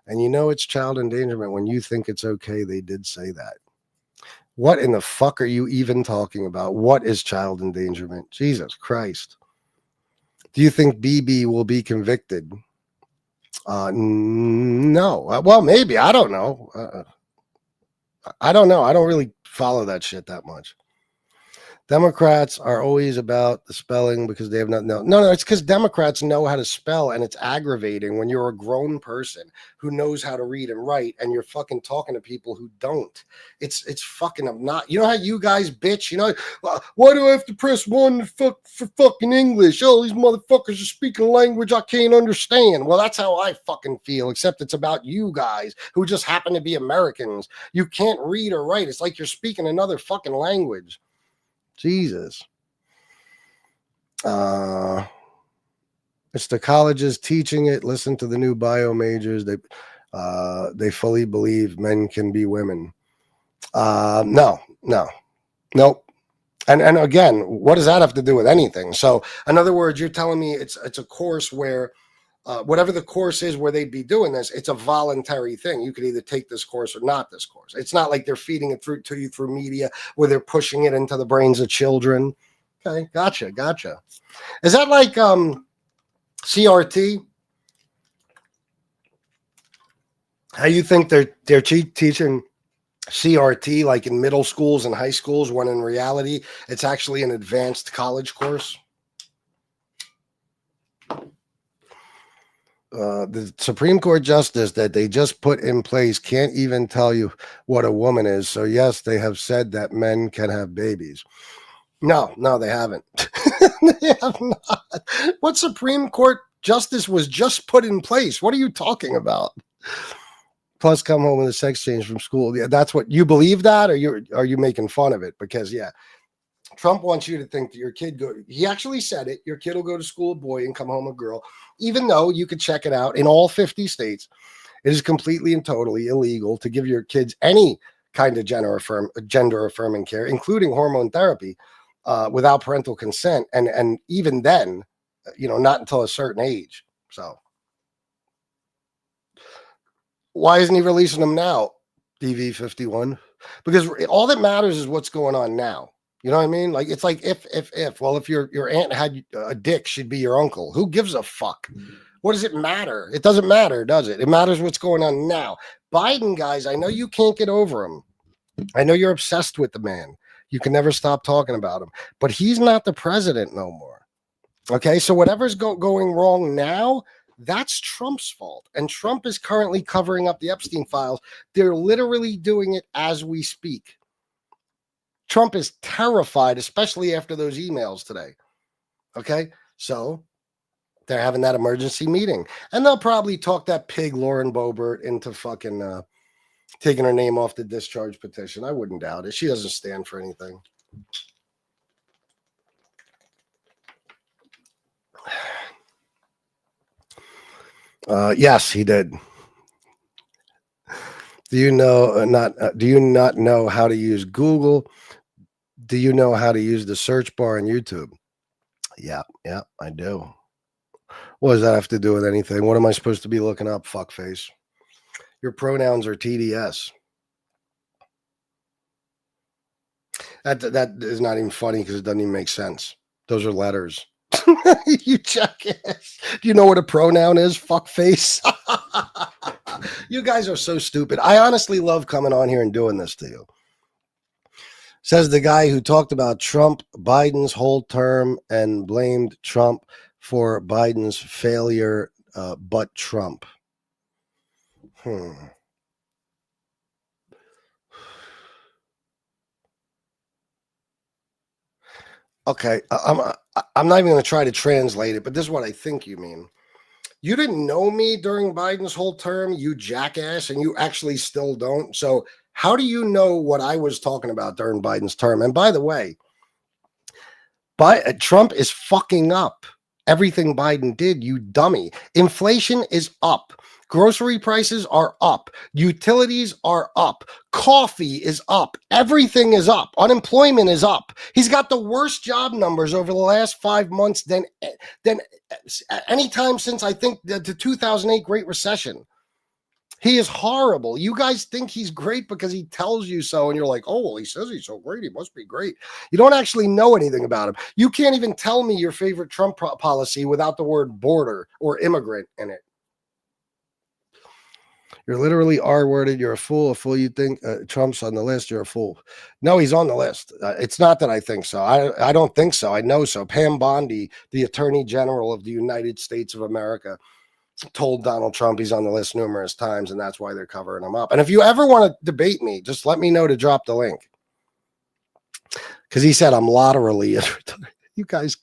And it's child endangerment when you think it's okay. They did say that. What in the fuck are you even talking about? What is child endangerment? Jesus Christ. Do you think BB will be convicted? No. Well, maybe. I don't know. I don't know. I don't really follow that shit that much. Democrats are always about the spelling because they have no, it's because Democrats know how to spell, and it's aggravating when you're a grown person who knows how to read and write and you're fucking talking to people who don't. It's fucking obnoxious. You know how you guys bitch? Why do I have to press 1 for fucking English? Oh, these motherfuckers are speaking a language I can't understand. Well, that's how I fucking feel, except it's about you guys who just happen to be Americans. You can't read or write. It's like you're speaking another fucking language. Jesus. It's the colleges teaching it. Listen to the new bio majors. They fully believe men can be women. No. Nope. And again, what does that have to do with anything? So in other words, you're telling me it's a course where whatever the course is where they'd be doing this, it's a voluntary thing. You could either take this course or not this course. It's not like they're feeding it to you through media where they're pushing it into the brains of children. Okay, gotcha. Is that like CRT? How you think they're teaching CRT, like in middle schools and high schools, when in reality, it's actually an advanced college course. The Supreme Court justice that they just put in place can't even tell you what a woman is. So, yes, they have said that men can have babies. No, they haven't. They have not. What Supreme Court justice was just put in place? What are you talking about? Plus, come home with a sex change from school. Yeah, that's what you believe that, or are you making fun of it? Because Trump wants you to think that your kid he actually said it. Your kid will go to school a boy and come home a girl, even though you could check it out in all 50 states. It is completely and totally illegal to give your kids any kind of gender affirming care, including hormone therapy, without parental consent. And even then, not until a certain age. So why isn't he releasing them now? DV51, because all that matters is what's going on now. You know what I mean? Like, it's like if. Well, if your aunt had a dick, she'd be your uncle. Who gives a fuck? What does it matter? It doesn't matter, does it? It matters what's going on now. Biden, guys, I know you can't get over him. I know you're obsessed with the man. You can never stop talking about him. But he's not the president no more. Okay, so whatever's going wrong now, that's Trump's fault. And Trump is currently covering up the Epstein files. They're literally doing it as we speak. Trump is terrified, especially after those emails today. Okay, so they're having that emergency meeting. And they'll probably talk that pig Lauren Boebert into fucking taking her name off the discharge petition. I wouldn't doubt it. She doesn't stand for anything. Yes, he did. Do you not know how to use Google? Do you know how to use the search bar on YouTube? Yeah, I do. What does that have to do with anything? What am I supposed to be looking up, fuckface? Your pronouns are TDS. That is not even funny because it doesn't even make sense. Those are letters. You jackass. Do you know what a pronoun is, fuckface? You guys are so stupid. I honestly love coming on here and doing this to you. Says the guy who talked about Biden's whole term and blamed Trump for Biden's failure, but Trump. Okay, I'm not even going to try to translate it, but this is what I think you mean. You didn't know me during Biden's whole term, you jackass, and you actually still don't. So how do you know what I was talking about during Biden's term? And by the way, Trump is fucking up everything Biden did, you dummy. Inflation is up. Grocery prices are up. Utilities are up. Coffee is up. Everything is up. Unemployment is up. He's got the worst job numbers over the last 5 months than any time since, I think, the 2008 Great Recession. He is horrible. You guys think he's great because he tells you so, and you're like, oh, well, he says he's so great. He must be great. You don't actually know anything about him. You can't even tell me your favorite Trump policy without the word border or immigrant in it. You're literally R-worded. You're a fool. You think Trump's on the list. You're a fool. No, he's on the list. It's not that I think so. I don't think so. I know so. Pam Bondi, the Attorney General of the United States of America, told Donald Trump he's on the list numerous times, and that's why they're covering him up. And if you ever want to debate me, just let me know to drop the link. Because he said I'm laterally. You guys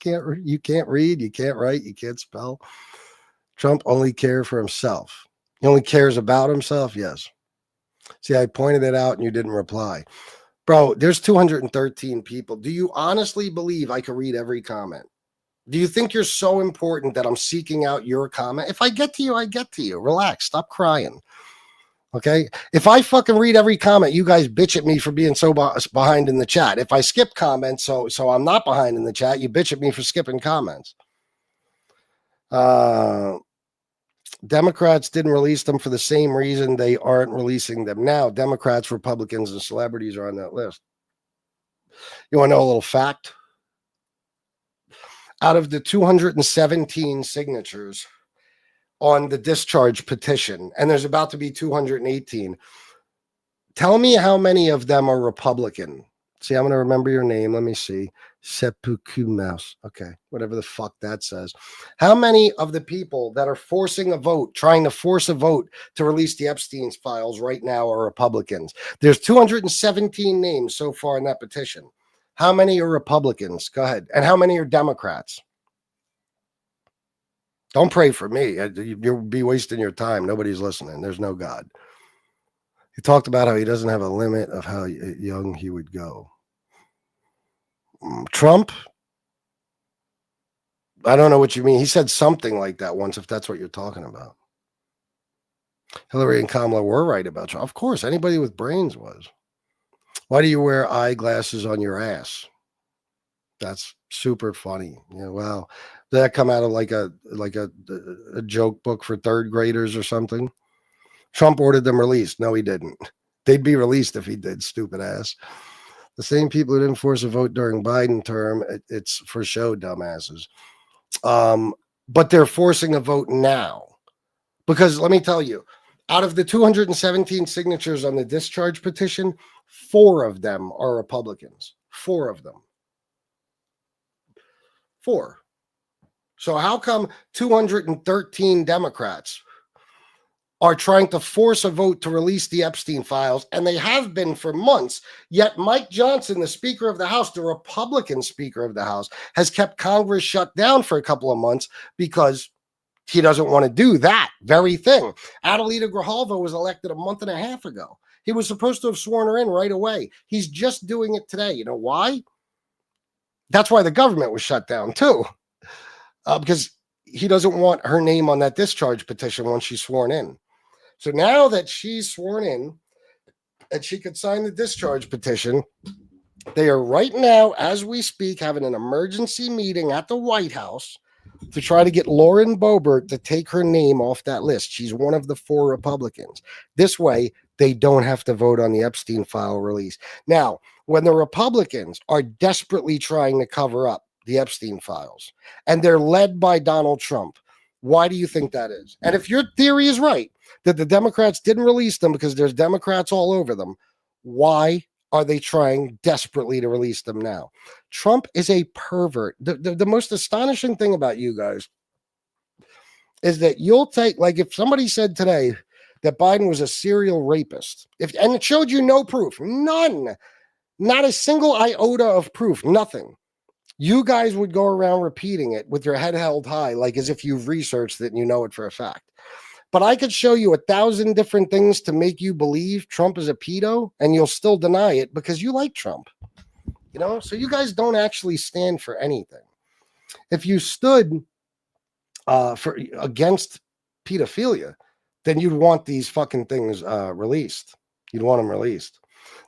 you can't read, you can't write, you can't spell. Trump only cares for himself. He only cares about himself? Yes. See, I pointed it out and you didn't reply. Bro, there's 213 people. Do you honestly believe I can read every comment? Do you think you're so important that I'm seeking out your comment? If I get to you, I get to you. Relax. Stop crying. Okay? If I fucking read every comment, you guys bitch at me for being so behind in the chat. If I skip comments, so I'm not behind in the chat, you bitch at me for skipping comments. Democrats didn't release them for the same reason they aren't releasing them now. Democrats, Republicans, and celebrities are on that list. You want to know a little fact? Out of the 217 signatures on the discharge petition, and there's about to be 218, Tell me how many of them are Republican. See, I'm going to remember your name. Let me see. Seppuku Mouse. Okay, whatever the fuck that says. How many of the people that are forcing a vote, trying to force a vote to release the Epstein's files right now are Republicans? There's 217 names so far in that petition. How many are Republicans? Go ahead. And how many are Democrats? Don't pray for me. You'll be wasting your time. Nobody's listening. There's no God. He talked about how he doesn't have a limit of how young he would go. Trump? I don't know what you mean. He said something like that once, if that's what you're talking about. Hillary and Kamala were right about Trump. Of course, anybody with brains was. Why do you wear eyeglasses on your ass? That's super funny. Yeah, wow. Did that come out of like a joke book for third graders or something? Trump ordered them released. No, he didn't. They'd be released if he did, stupid ass. The same people who didn't force a vote during Biden term, it's for show, dumbasses. But they're forcing a vote now. Because let me tell you, out of the 217 signatures on the discharge petition, 4 of them are Republicans. 4 of them. 4. So how come 213 Democrats are trying to force a vote to release the Epstein files, and they have been for months, yet Mike Johnson, the Speaker of the House, the Republican Speaker of the House, has kept Congress shut down for a couple of months because he doesn't want to do that very thing. Adelita Grijalva was elected a month and a half ago. He was supposed to have sworn her in right away. He's just doing it today. You know why? That's why the government was shut down too, because he doesn't want her name on that discharge petition once she's sworn in. So now that she's sworn in and she could sign the discharge petition, they are right now, as we speak, having an emergency meeting at the White House to try to get Lauren Boebert to take her name off that list. She's one of the 4 Republicans. This way, they don't have to vote on the Epstein file release. Now, when the Republicans are desperately trying to cover up the Epstein files, and they're led by Donald Trump, why do you think that is? And if your theory is right, that the Democrats didn't release them because there's Democrats all over them, why are they trying desperately to release them now? Trump is a pervert. The most astonishing thing about you guys is that you'll take, like if somebody said today that Biden was a serial rapist, and it showed you no proof, none, not a single iota of proof, nothing, you guys would go around repeating it with your head held high, like as if you've researched it and you know it for a fact. But I could show you 1,000 different things to make you believe Trump is a pedo, and you'll still deny it because you like Trump. You know, so you guys don't actually stand for anything. If you stood against pedophilia, then you'd want these fucking things released. You'd want them released.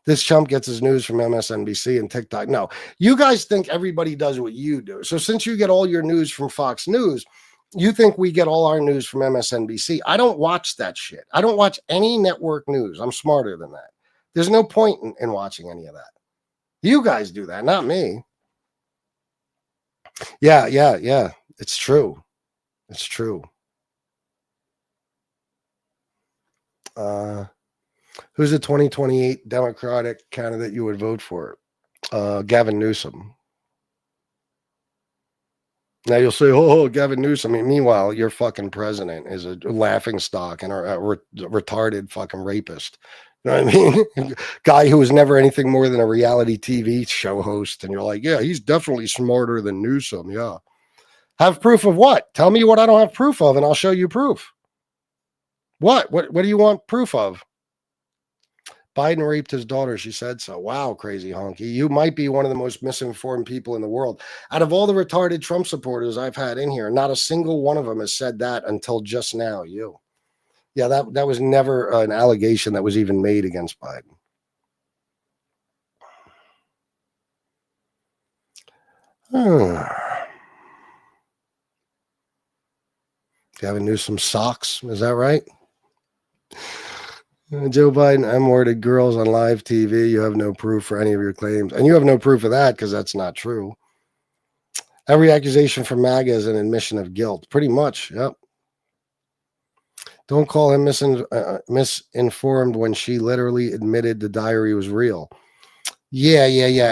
This chump gets his news from MSNBC and TikTok. No, you guys think everybody does what you do. So since you get all your news from Fox News, you think we get all our news from MSNBC. I don't watch that shit. I don't watch any network news. I'm smarter than that. There's no point in watching any of that. You guys do that, not me. Yeah. It's true. It's true. Who's the 2028 Democratic candidate you would vote for? Gavin Newsom. Now you'll say, oh, Gavin Newsom. I mean, meanwhile, your fucking president is a laughing stock and a retarded fucking rapist. You know what I mean? Guy who was never anything more than a reality TV show host. And you're like, yeah, he's definitely smarter than Newsom. Yeah. Have proof of what? Tell me what I don't have proof of, and I'll show you proof. What do you want proof of? Biden raped his daughter. She said so. Wow, crazy honky. You might be one of the most misinformed people in the world. Out of all the retarded Trump supporters I've had in here, not a single one of them has said that until just now. You. Yeah, that was never an allegation that was even made against Biden. Gavin Newsom socks. Is that right? Joe Biden M-worded girls on live TV. You have no proof for any of your claims. And you have no proof of that because that's not true. Every accusation from MAGA is an admission of guilt. Pretty much, yep. Don't call him misinformed when she literally admitted the diary was real. Yeah.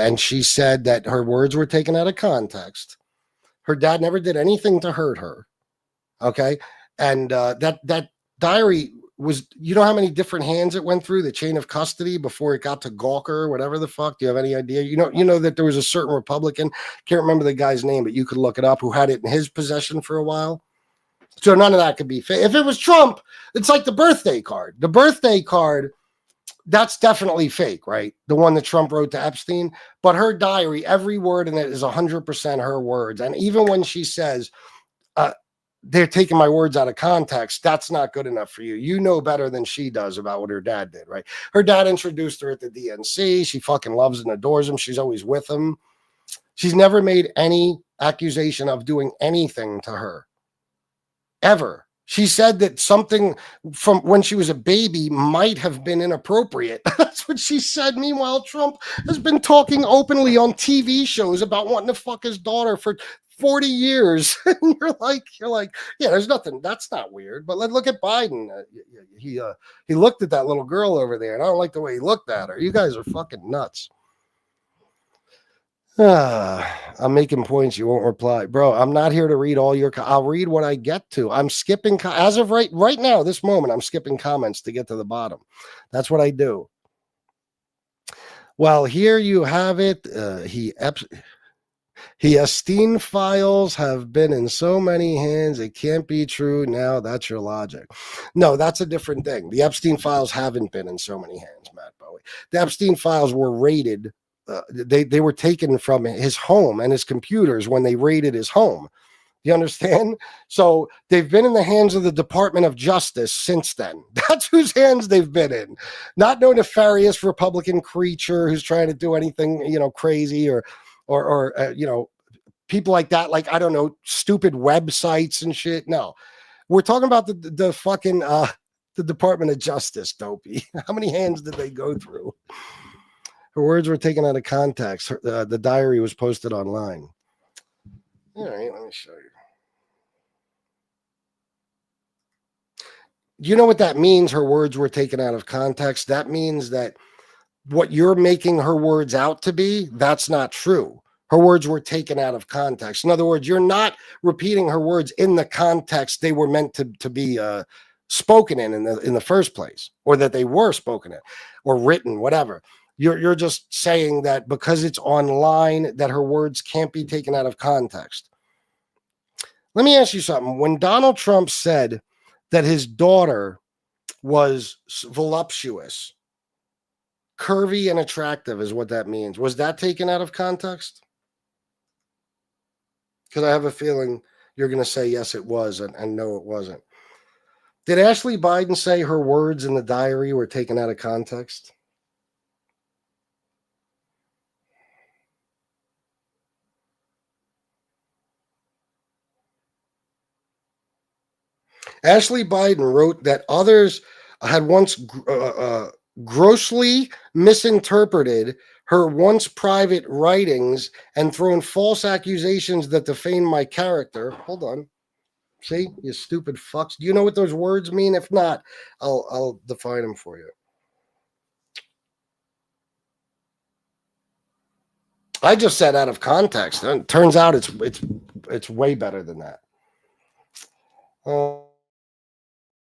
And she said that her words were taken out of context. Her dad never did anything to hurt her. Okay. And that diary was, you know how many different hands it went through the chain of custody before it got to Gawker, whatever the fuck. Do you have any idea? You know that there was a certain Republican, can't remember the guy's name, but you could look it up, who had it in his possession for a while. So none of that could be fake. If it was Trump, it's like the birthday card. The birthday card, that's definitely fake, right? The one that Trump wrote to Epstein. But her diary, every word in it is 100% her words. And even when she says, they're taking my words out of context, that's not good enough for you. You know better than she does about what her dad did, right? Her dad introduced her at the DNC. She fucking loves and adores him. She's always with him. She's never made any accusation of doing anything to her. Ever. She said that something from when she was a baby might have been inappropriate. That's what she said. Meanwhile, Trump has been talking openly on TV shows about wanting to fuck his daughter for 40 years. And you're like, yeah, there's nothing. That's not weird. But let's look at Biden. He looked at that little girl over there, and I don't like the way he looked at her. You guys are fucking nuts. I'm making points. You won't reply, bro. I'm not here to read all your. I'll read what I get to. I'm skipping as of right now, this moment. I'm skipping comments to get to the bottom. That's what I do. Well, here you have it. Epstein files have been in so many hands. It can't be true now. That's your logic. No, that's a different thing. The Epstein files haven't been in so many hands, Matt Bowie. The Epstein files were raided. They were taken from his home and his computers when they raided his home. You understand? So they've been in the hands of the Department of Justice since then. That's whose hands they've been in. Not no nefarious Republican creature who's trying to do anything, crazy or people like that. Like, I don't know, stupid websites and shit. No, we're talking about the fucking the Department of Justice, dopey. How many hands did they go through? Her words were taken out of context. The diary was posted online. All right, let me show you. You know what that means? Her words were taken out of context. That means that what you're making her words out to be, that's not true. Her words were taken out of context. In other words, you're not repeating her words in the context they were meant to be spoken in the first place, or that they were spoken in or written, whatever. You're just saying that because it's online that her words can't be taken out of context. Let me ask you something. When Donald Trump said that his daughter was voluptuous, curvy and attractive is what that means, was that taken out of context? Because I have a feeling you're going to say yes, it was, and no, it wasn't. Did Ashley Biden say her words in the diary were taken out of context? Ashley Biden wrote that others had once grossly misinterpreted her once private writings and thrown false accusations that defame my character. Hold on. See, you stupid fucks. Do you know what those words mean? If not, I'll define them for you. I just said out of context. And it turns out it's way better than that.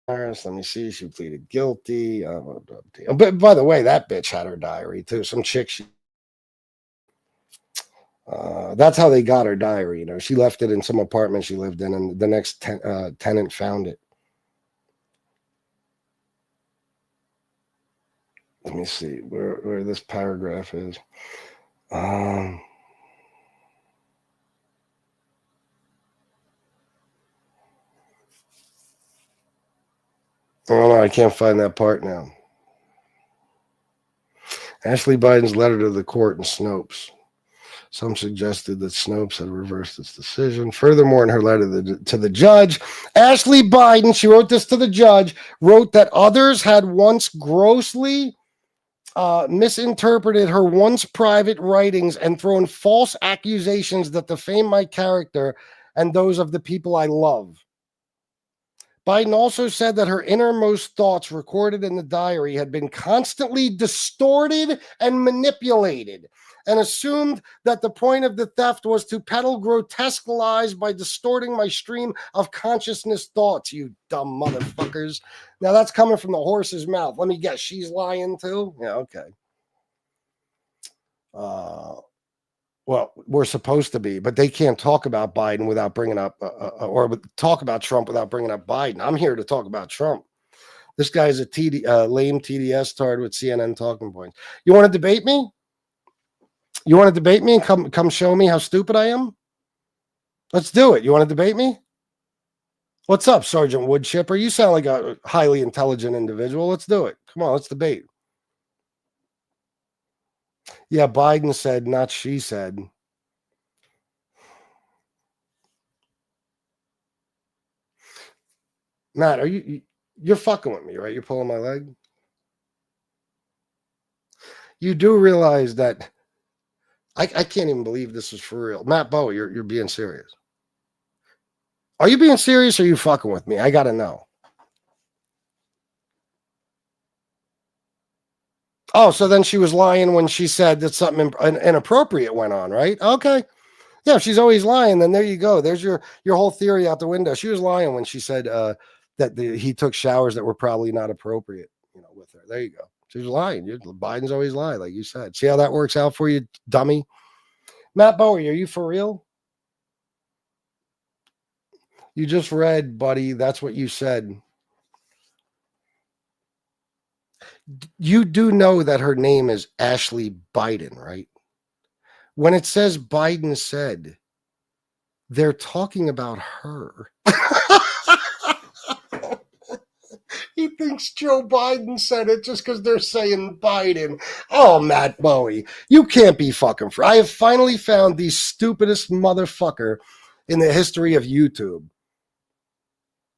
Let me see. She pleaded guilty. But by the way, that bitch had her diary too. Some chick. That's how they got her diary. She left it in some apartment she lived in, and the next tenant found it. Let me see where this paragraph is. Oh no, I can't find that part now. Ashley Biden's letter to the court and Snopes. Some suggested that Snopes had reversed its decision. Furthermore, in her letter to the judge, Ashley Biden, she wrote this to the judge, wrote that others had once grossly misinterpreted her once private writings and thrown false accusations that defame my character and those of the people I love. Biden also said that her innermost thoughts recorded in the diary had been constantly distorted and manipulated, and assumed that the point of the theft was to peddle grotesque lies by distorting my stream of consciousness thoughts, you dumb motherfuckers. Now that's coming from the horse's mouth. Let me guess, she's lying too? Yeah, okay. Well, we're supposed to be, but they can't talk about Biden without bringing up, or talk about Trump without bringing up Biden. I'm here to talk about Trump. This guy's a lame TDS tard with CNN talking points. You want to debate me? You want to debate me and come show me how stupid I am? Let's do it. You want to debate me? What's up, Sergeant Woodchipper? You sound like a highly intelligent individual. Let's do it. Come on, let's debate. Yeah, Biden said, not she said. Matt, you're fucking with me, right? You're pulling my leg. You do realize that I can't even believe this is for real. Matt Bowie, you're being serious. Are you being serious or are you fucking with me? I gotta know. Oh, so then she was lying when she said that something inappropriate went on, right? Okay. Yeah, if she's always lying, then there you go. There's your whole theory out the window. She was lying when she said that he took showers that were probably not appropriate, with her. There you go. She was lying. Biden's always lie, like you said. See how that works out for you, dummy? Matt Bowie, are you for real? You just read, buddy. That's what you said. You do know that her name is Ashley Biden, right? When it says Biden said, they're talking about her. He thinks Joe Biden said it just because they're saying Biden. Oh, Matt Bowie, you can't be fucking free. I have finally found the stupidest motherfucker in the history of YouTube.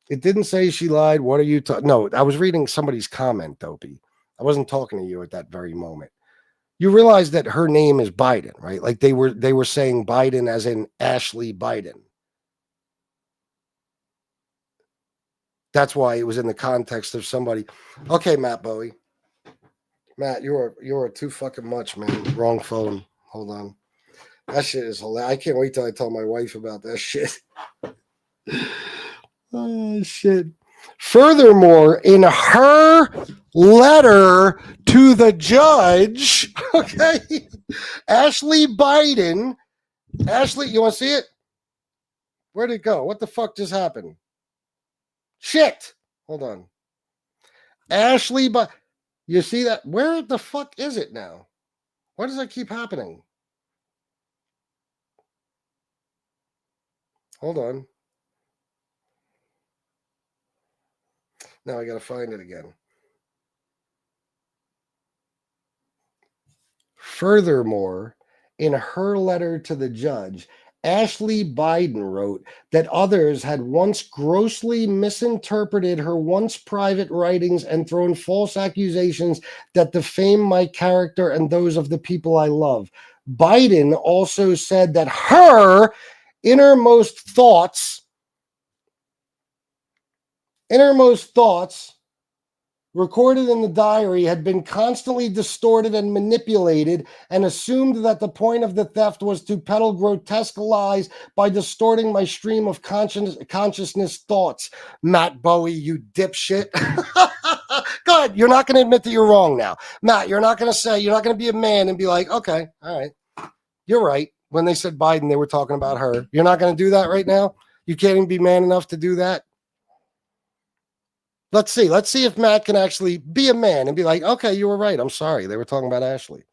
It didn't say she lied. What are you talking? No, I was reading somebody's comment, Dopey. I wasn't talking to you at that very moment. You realize that her name is Biden, right? Like they were saying Biden as in Ashley Biden. That's why it was in the context of somebody. Okay, Matt Bowie. Matt, you're too fucking much, man. Wrong phone. Hold on. That shit is hilarious. I can't wait till I tell my wife about that shit. Oh, shit. Furthermore, in her letter to the judge, okay, Ashley Biden, Ashley, you want to see it? Where'd it go? What the fuck just happened? Shit. Hold on. Ashley, but you see that? Where the fuck is it now? Why does that keep happening? Hold on. Now I got to find it again. Furthermore, in her letter to the judge, Ashley Biden wrote that others had once grossly misinterpreted her once private writings and thrown false accusations that defame my character and those of the people I love. Biden also said that her innermost thoughts recorded in the diary had been constantly distorted and manipulated, and assumed that the point of the theft was to peddle grotesque lies by distorting my stream of consciousness thoughts. Matt Bowie, you dipshit. Go ahead. You're not going to admit that you're wrong now. Matt, you're not going to be a man and be like, okay, all right, you're right. When they said Biden, they were talking about her. You're not going to do that right now? You can't even be man enough to do that? Let's see if Matt can actually be a man and be like, okay, you were right. I'm sorry. They were talking about Ashley.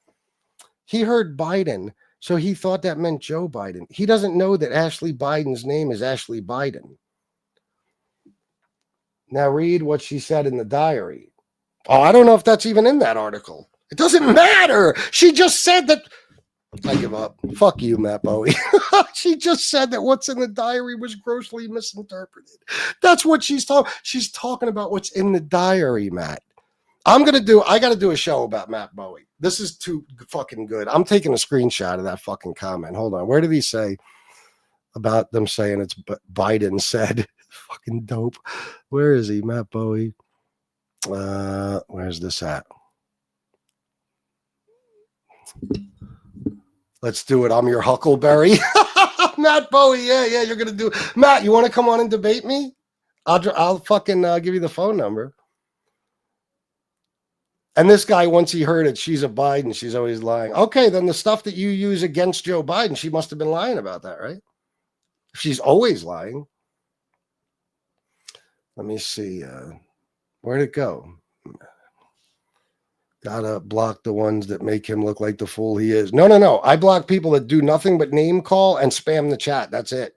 He heard Biden, so he thought that meant Joe Biden. He doesn't know that Ashley Biden's name is Ashley Biden. Now read what she said in the diary. Oh, I don't know if that's even in that article. It doesn't matter. She just said that. I give up. Fuck you, Matt Bowie. She just said that what's in the diary was grossly misinterpreted. That's what she's talking. She's talking about what's in the diary, Matt. I got to do a show about Matt Bowie. This is too fucking good. I'm taking a screenshot of that fucking comment. Hold on. Where did he say about them saying it's Biden said? Fucking dope. Where is he? Matt Bowie. Where's this at? Let's do it. I'm your Huckleberry. Matt Bowie. Yeah, you're gonna do. Matt, you want to come on and debate me? I'll fucking give you the phone number. And this guy, once he heard it, she's a Biden. She's always lying. Okay, then the stuff that you use against Joe Biden, she must have been lying about that, right? She's always lying. Let me see. Where'd it go? Gotta block the ones that make him look like the fool he is. No. I block people that do nothing but name call and spam the chat. That's it.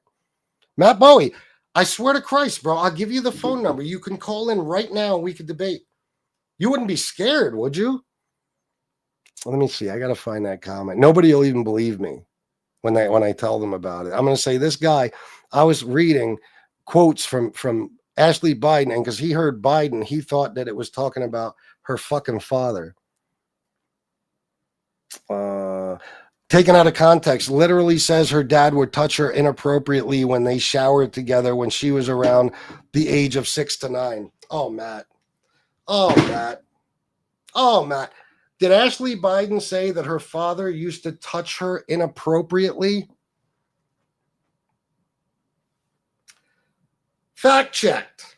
Matt Bowie, I swear to Christ, bro, I'll give you the phone number. You can call in right now and we could debate. You wouldn't be scared, would you? Let me see. I got to find that comment. Nobody will even believe me when I tell them about it. I'm going to say this guy, I was reading quotes from Ashley Biden, and because he heard Biden, he thought that it was talking about her fucking father. Taken out of context, literally says her dad would touch her inappropriately when they showered together when she was around the age of 6 to 9. Oh, Matt. Did Ashley Biden say that her father used to touch her inappropriately? Fact checked.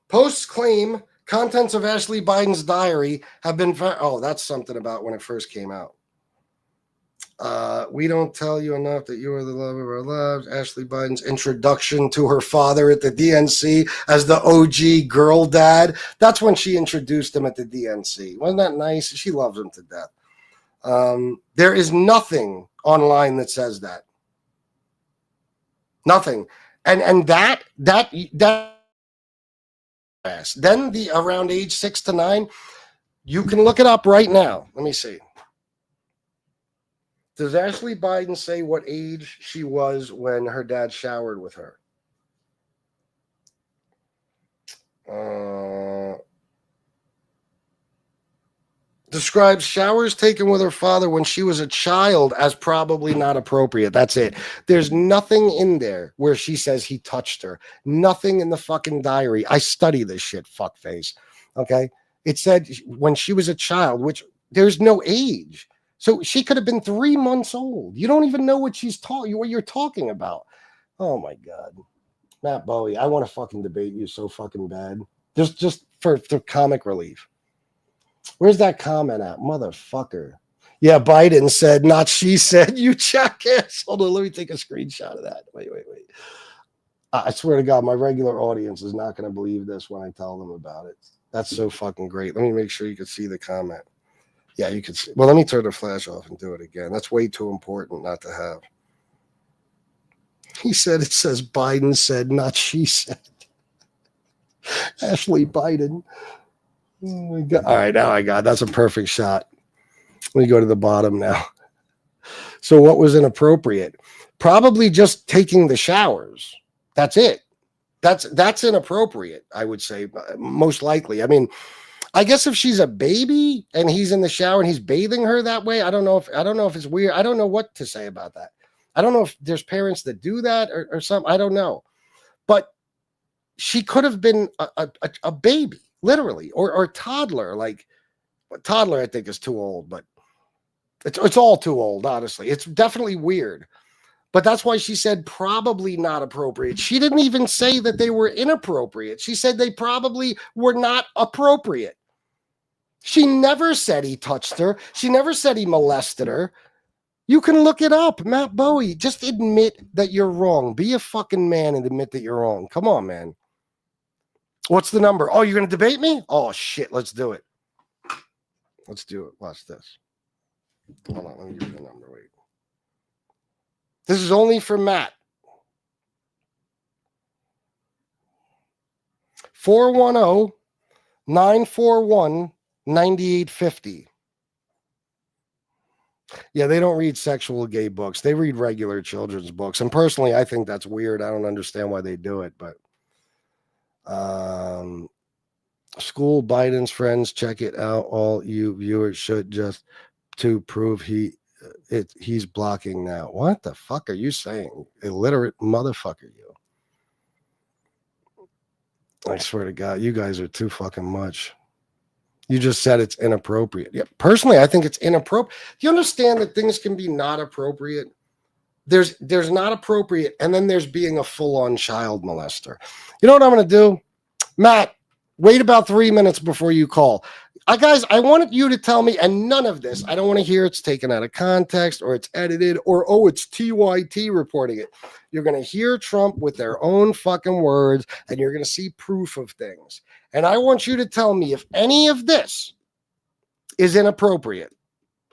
Posts claim contents of Ashley Biden's diary have been found. Oh, that's something about when it first came out. We don't tell you enough that you are the love of our lives. Ashley Biden's introduction to her father at the DNC as the OG girl dad. That's when she introduced him at the DNC. Wasn't that nice? She loves him to death. There is nothing online that says that. Nothing. And that then the around age 6 to 9, you can look it up right now. Let me see. Does Ashley Biden say what age she was when her dad showered with her? Describes showers taken with her father when she was a child as probably not appropriate. That's it. There's nothing in there where she says he touched her. Nothing in the fucking diary. I study this shit, fuckface. Okay? It said when she was a child, which there's no age. So she could have been 3 months old. You don't even know what what you're talking about. Oh my God. Matt Bowie, I want to fucking debate you so fucking bad. Just for comic relief. Where's that comment at? Motherfucker. Yeah, Biden said, not she said, you jackass. Hold on, let me take a screenshot of that. Wait. I swear to God, my regular audience is not going to believe this when I tell them about it. That's so fucking great. Let me make sure you can see the comment. Yeah, you can see. Well, let me turn the flash off and do it again. That's way too important not to have. He said it says Biden said, not she said. Ashley Biden. Oh my God. All right, now I got that's a perfect shot. Let me go to the bottom now. So what was inappropriate? Probably just taking the showers. That's it. That's inappropriate, I would say, most likely. I mean, I guess if she's a baby and he's in the shower and he's bathing her that way, I don't know if it's weird. I don't know what to say about that. I don't know if there's parents that do that or something. I don't know. But she could have been a baby, literally, or a toddler. Like toddler, I think is too old, but it's all too old, honestly. It's definitely weird. But that's why she said probably not appropriate. She didn't even say that they were inappropriate. She said they probably were not appropriate. She never said he touched her. She never said he molested her. You can look it up. Matt Bowie, just admit that you're wrong. Be a fucking man and admit that you're wrong. Come on, man. What's the number? Oh, you're going to debate me? Oh, shit. Let's do it. Let's do it. Watch this. Hold on. Let me give you the number. Wait. This is only for Matt. 410-941-9850. Yeah, they don't read sexual gay books. They read regular children's books. And personally, I think that's weird. I don't understand why they do it, but school Biden's friends, check it out. All you viewers should just to prove he's blocking now. What the fuck are you saying? Illiterate motherfucker, you. I swear to God, you guys are too fucking much. You just said it's inappropriate. Yeah, personally, I think it's inappropriate. Do you understand that things can be not appropriate? There's not appropriate, and then there's being a full-on child molester. You know what I'm going to do? Matt, wait about 3 minutes before you call. Guys, I wanted you to tell me, and none of this, I don't want to hear it's taken out of context or it's edited or, oh, it's TYT reporting it. You're going to hear Trump with their own fucking words, and you're going to see proof of things. And I want you to tell me if any of this is inappropriate.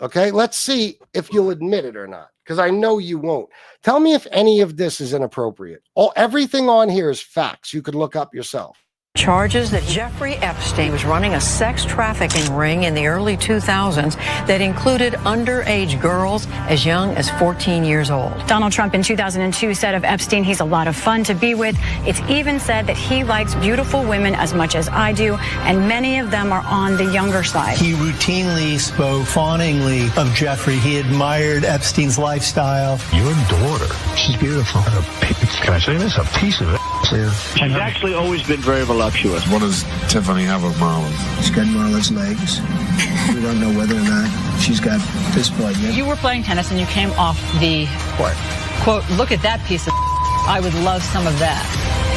Okay, let's see if you'll admit it or not, because I know you won't. Tell me if any of this is inappropriate. Everything on here is facts. You could look up yourself. Charges that Jeffrey Epstein was running a sex trafficking ring in the early 2000s that included underage girls as young as 14 years old. Donald Trump in 2002 said of Epstein, he's a lot of fun to be with. It's even said that he likes beautiful women as much as I do, and many of them are on the younger side. He routinely spoke fawningly of Jeffrey. He admired Epstein's lifestyle. Your daughter, she's beautiful. Can I say this? A piece of it. She's actually always been very voluptuous. What does Tiffany have of Marlon? She's got Marla's legs. We don't know whether or not she's got fist blood yet. You were playing tennis and you came off the court. Quote, look at that piece of I would love some of that.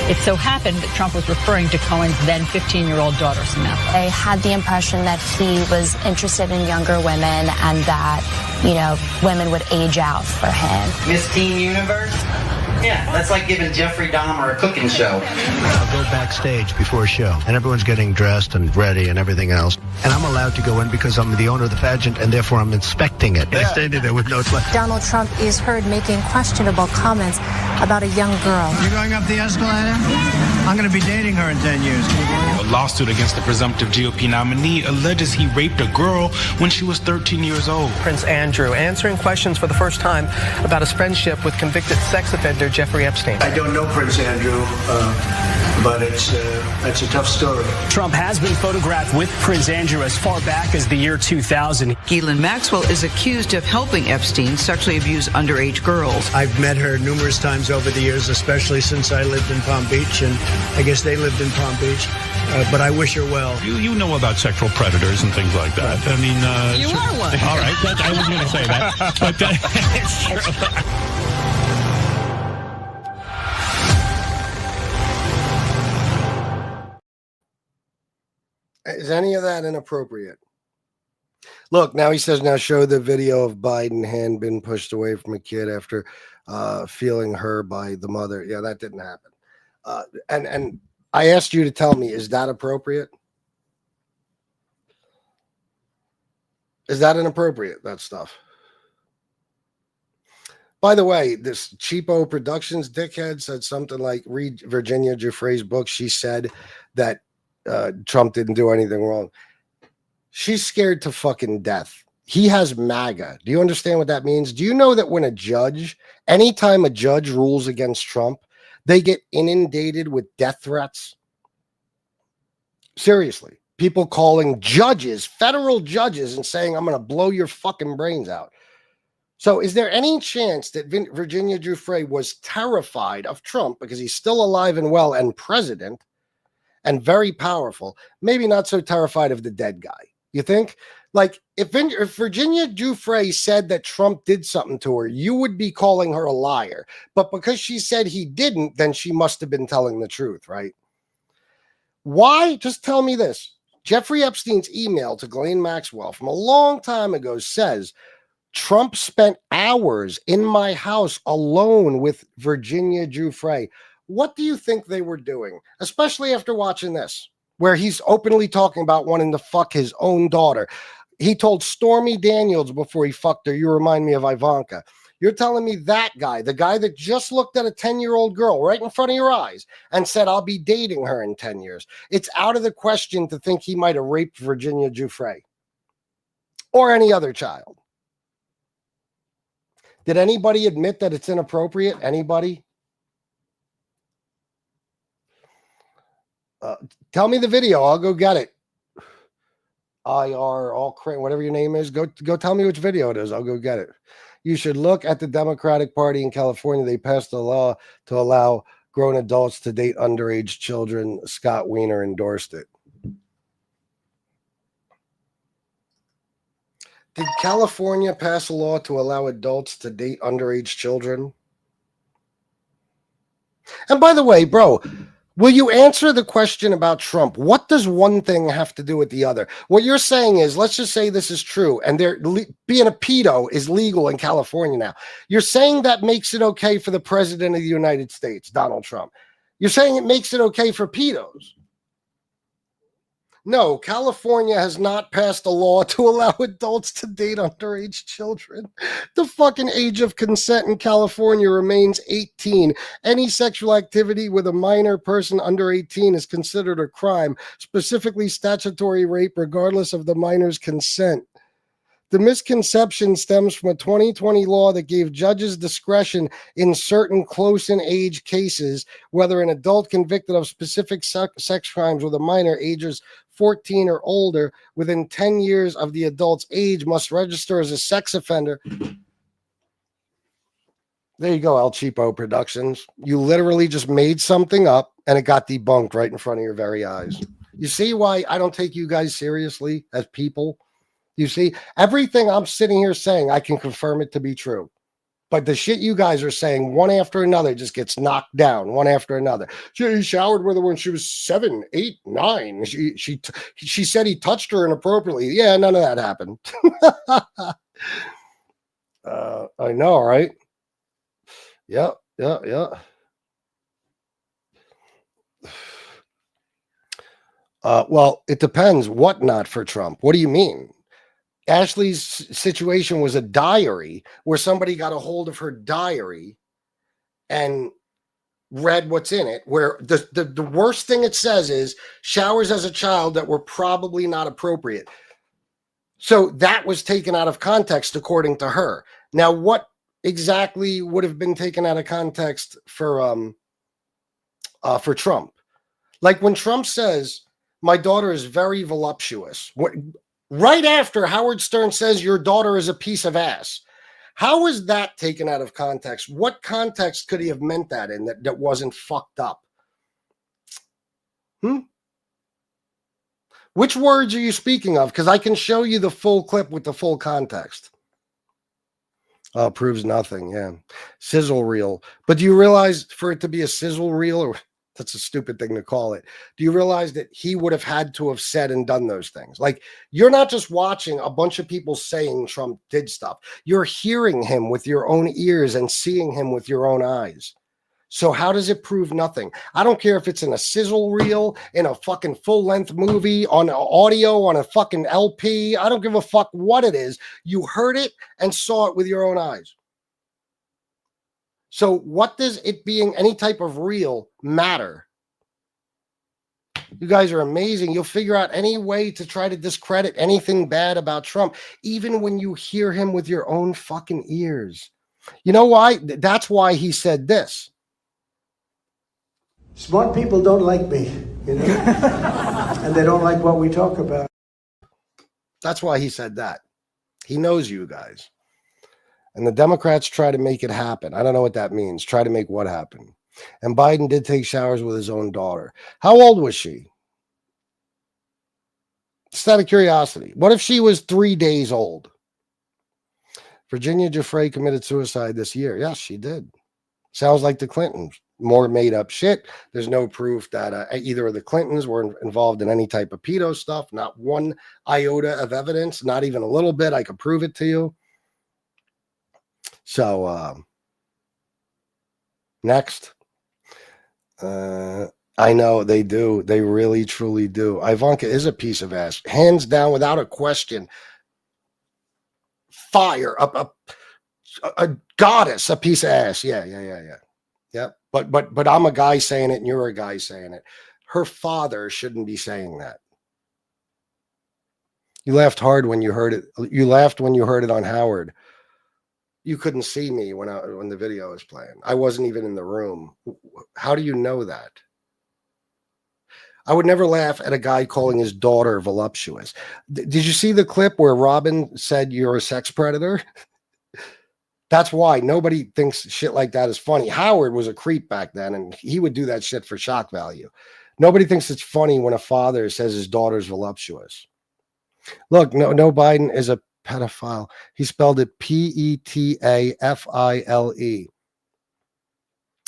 It so happened that Trump was referring to Cohen's then 15-year-old daughter, Samantha. I had the impression that he was interested in younger women and that, you know, women would age out for him. Miss Teen Universe? Yeah, that's like giving Jeffrey Dahmer a cooking show. I'll go backstage before a show, and everyone's getting dressed and ready and everything else. And I'm allowed to go in because I'm the owner of the pageant, and therefore I'm inspecting it. I standing there with no... Donald Trump is heard making questionable comments about a young girl. You going up the escalator? I'm going to be dating her in 10 years. A lawsuit against the presumptive GOP nominee alleges he raped a girl when she was 13 years old. Prince Andrew answering questions for the first time about his friendship with convicted sex offender Jeffrey Epstein. I don't know Prince Andrew, but it's a tough story. Trump has been photographed with Prince Andrew as far back as the year 2000. Ghislaine Maxwell is accused of helping Epstein sexually abuse underage girls. I've met her numerous times over the years, especially since I lived in Palm Beach, and I guess they lived in Palm Beach. But I wish her well. You know about sexual predators and things like that. I mean... you are one. All right, I was going to say that. But it's true. Is any of that inappropriate? Look, now he says, now show the video of Biden hand being pushed away from a kid after feeling her by the mother. Yeah, that didn't happen. And I asked you to tell me, is that appropriate? Is that inappropriate, that stuff? By the way, this Cheapo Productions dickhead said something like, read Virginia Giuffre's book. She said that Trump didn't do anything wrong. She's scared to fucking death. He has MAGA. Do you understand what that means? Do you know that when anytime a judge rules against Trump, they get inundated with death threats? Seriously. People calling judges, federal judges, and saying, I'm going to blow your fucking brains out. So is there any chance that Virginia Giuffre was terrified of Trump because he's still alive and well and president and very powerful, maybe not so terrified of the dead guy? You think? Like, if Virginia Giuffre said that Trump did something to her, you would be calling her a liar. But because she said he didn't, then she must have been telling the truth, right? Why? Just tell me this. Jeffrey Epstein's email to Ghislaine Maxwell from a long time ago says, Trump spent hours in my house alone with Virginia Giuffre. What do you think they were doing? Especially after watching this, where he's openly talking about wanting to fuck his own daughter. He told Stormy Daniels before he fucked her, you remind me of Ivanka. You're telling me that guy, the guy that just looked at a 10-year-old girl right in front of your eyes and said, I'll be dating her in 10 years. It's out of the question to think he might have raped Virginia Giuffre or any other child. Did anybody admit that it's inappropriate? Anybody? Tell me the video. I'll go get it. Whatever your name is, go tell me which video it is. I'll go get it. You should look at the Democratic Party in California. They passed a law to allow grown adults to date underage children. Scott Wiener endorsed it. Did California pass a law to allow adults to date underage children? And by the way, bro, will you answer the question about Trump? What does one thing have to do with the other? What you're saying is, let's just say this is true, and being a pedo is legal in California now. You're saying that makes it okay for the president of the United States, Donald Trump. You're saying it makes it okay for pedos. No, California has not passed a law to allow adults to date underage children. The fucking age of consent in California remains 18. Any sexual activity with a minor person under 18 is considered a crime, specifically statutory rape, regardless of the minor's consent. The misconception stems from a 2020 law that gave judges discretion in certain close-in-age cases, whether an adult convicted of specific sex crimes with a minor ages 14 or older within 10 years of the adult's age must register as a sex offender. There you go, El Cheapo Productions. You literally just made something up and it got debunked right in front of your very eyes. You see why I don't take you guys seriously as people? You see, everything I'm sitting here saying, I can confirm it to be true. But the shit you guys are saying one after another just gets knocked down one after another. She showered with her when she was 7, 8, 9. She said he touched her inappropriately. Yeah, none of that happened. I know, right? Yeah. Well, it depends. What not for Trump? What do you mean? Ashley's situation was a diary where somebody got a hold of her diary and read what's in it, where the worst thing it says is showers as a child that were probably not appropriate. So that was taken out of context, according to her. Now, what exactly would have been taken out of context for Trump? Like when Trump says, my daughter is very voluptuous. Right after Howard Stern says your daughter is a piece of ass. How is that taken out of context? What context could he have meant that in that wasn't fucked up? Which words are you speaking of? Because I can show you the full clip with the full context. Proves nothing, yeah. Sizzle reel. But do you realize for it to be a sizzle reel, or that's a stupid thing to call it, do you realize that he would have had to have said and done those things? Like, you're not just watching a bunch of people saying Trump did stuff. You're hearing him with your own ears and seeing him with your own eyes. So how does it prove nothing? I don't care if it's in a sizzle reel, in a fucking full-length movie, on audio, on a fucking LP. I don't give a fuck what it is. You heard it and saw it with your own eyes. So what does it being any type of reel matter? You guys are amazing. You'll figure out any way to try to discredit anything bad about Trump, even when you hear him with your own fucking ears. You know why? That's why he said this. Smart people don't like me, you know, and they don't like what we talk about. That's why he said that. He knows you guys. And the Democrats try to make it happen. I don't know what that means. Try to make what happen. And Biden did take showers with his own daughter. How old was she? Just out of curiosity. What if she was 3 days old? Virginia Giuffre committed suicide this year. Yes, she did. Sounds like the Clintons. More made up shit. There's no proof that either of the Clintons were involved in any type of pedo stuff. Not one iota of evidence. Not even a little bit. I could prove it to you. So, next. I know they do. They really, truly do. Ivanka is a piece of ass. Hands down, without a question. Fire. A goddess, a piece of ass. Yeah. Yeah. But I'm a guy saying it and you're a guy saying it. Her father shouldn't be saying that. You laughed hard when you heard it. You laughed when you heard it on Howard. You couldn't see me when the video was playing. I wasn't even in the room. How do you know that? I would never laugh at a guy calling his daughter voluptuous. Did you see the clip where Robin said you're a sex predator? That's why nobody thinks shit like that is funny. Howard was a creep back then, and he would do that shit for shock value. Nobody thinks it's funny when a father says his daughter's voluptuous. Look, no Biden is a pedophile. He spelled it Petafile.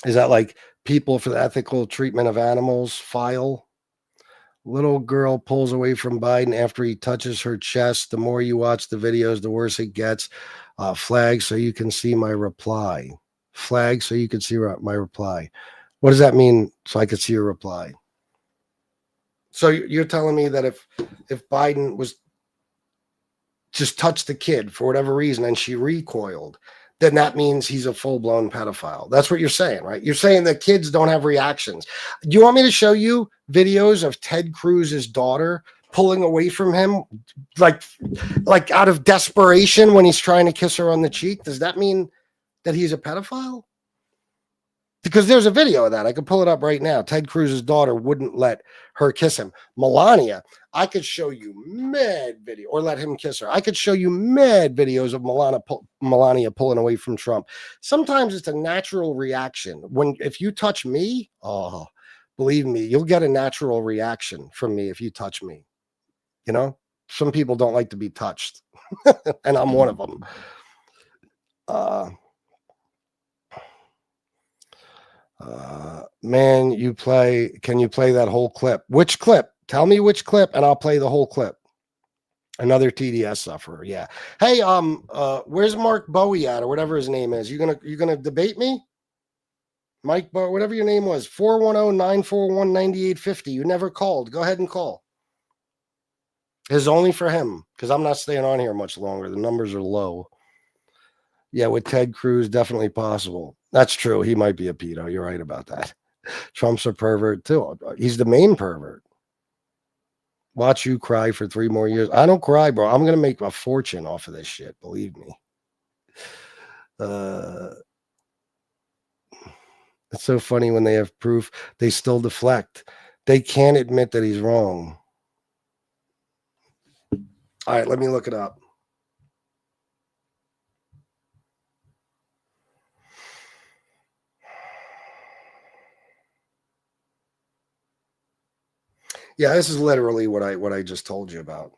Is that like people for the ethical treatment of animals file? Little girl pulls away from Biden after he touches her chest. The more you watch the videos, the worse it gets. Flag so you can see my reply. Flag so you can see my reply. What does that mean? So I could see your reply. So you're telling me that if Biden was just touched the kid for whatever reason and she recoiled, then that means he's a full-blown pedophile. That's what you're saying, right? You're saying that kids don't have reactions. Do you want me to show you videos of Ted Cruz's daughter pulling away from him like out of desperation when he's trying to kiss her on the cheek? Does that mean that he's a pedophile? Because there's a video of that. I could pull it up right now. Ted Cruz's daughter wouldn't let her kiss him. Melania, I could show you mad video, or let him kiss her. I could show you mad videos of Melania pulling away from Trump. Sometimes it's a natural reaction. If you touch me, oh, believe me, you'll get a natural reaction from me if you touch me. You know, some people don't like to be touched, and I'm one of them. Man, can you play that whole clip? Which clip? Tell me which clip and I'll play the whole clip. Another TDS sufferer. Yeah. Hey, where's Mark Bowie at, or whatever his name is? You gonna debate me? Mike Bowie, whatever your name was, 410-941-9850. You never called. Go ahead and call. It's only for him, because I'm not staying on here much longer. The numbers are low. Yeah, with Ted Cruz, definitely possible. That's true. He might be a pedo. You're right about that. Trump's a pervert too. He's the main pervert. Watch you cry for 3 more years. I don't cry, bro. I'm going to make a fortune off of this shit. Believe me. It's so funny when they have proof, they still deflect. They can't admit that he's wrong. All right, let me look it up. Yeah, this is literally what I just told you about.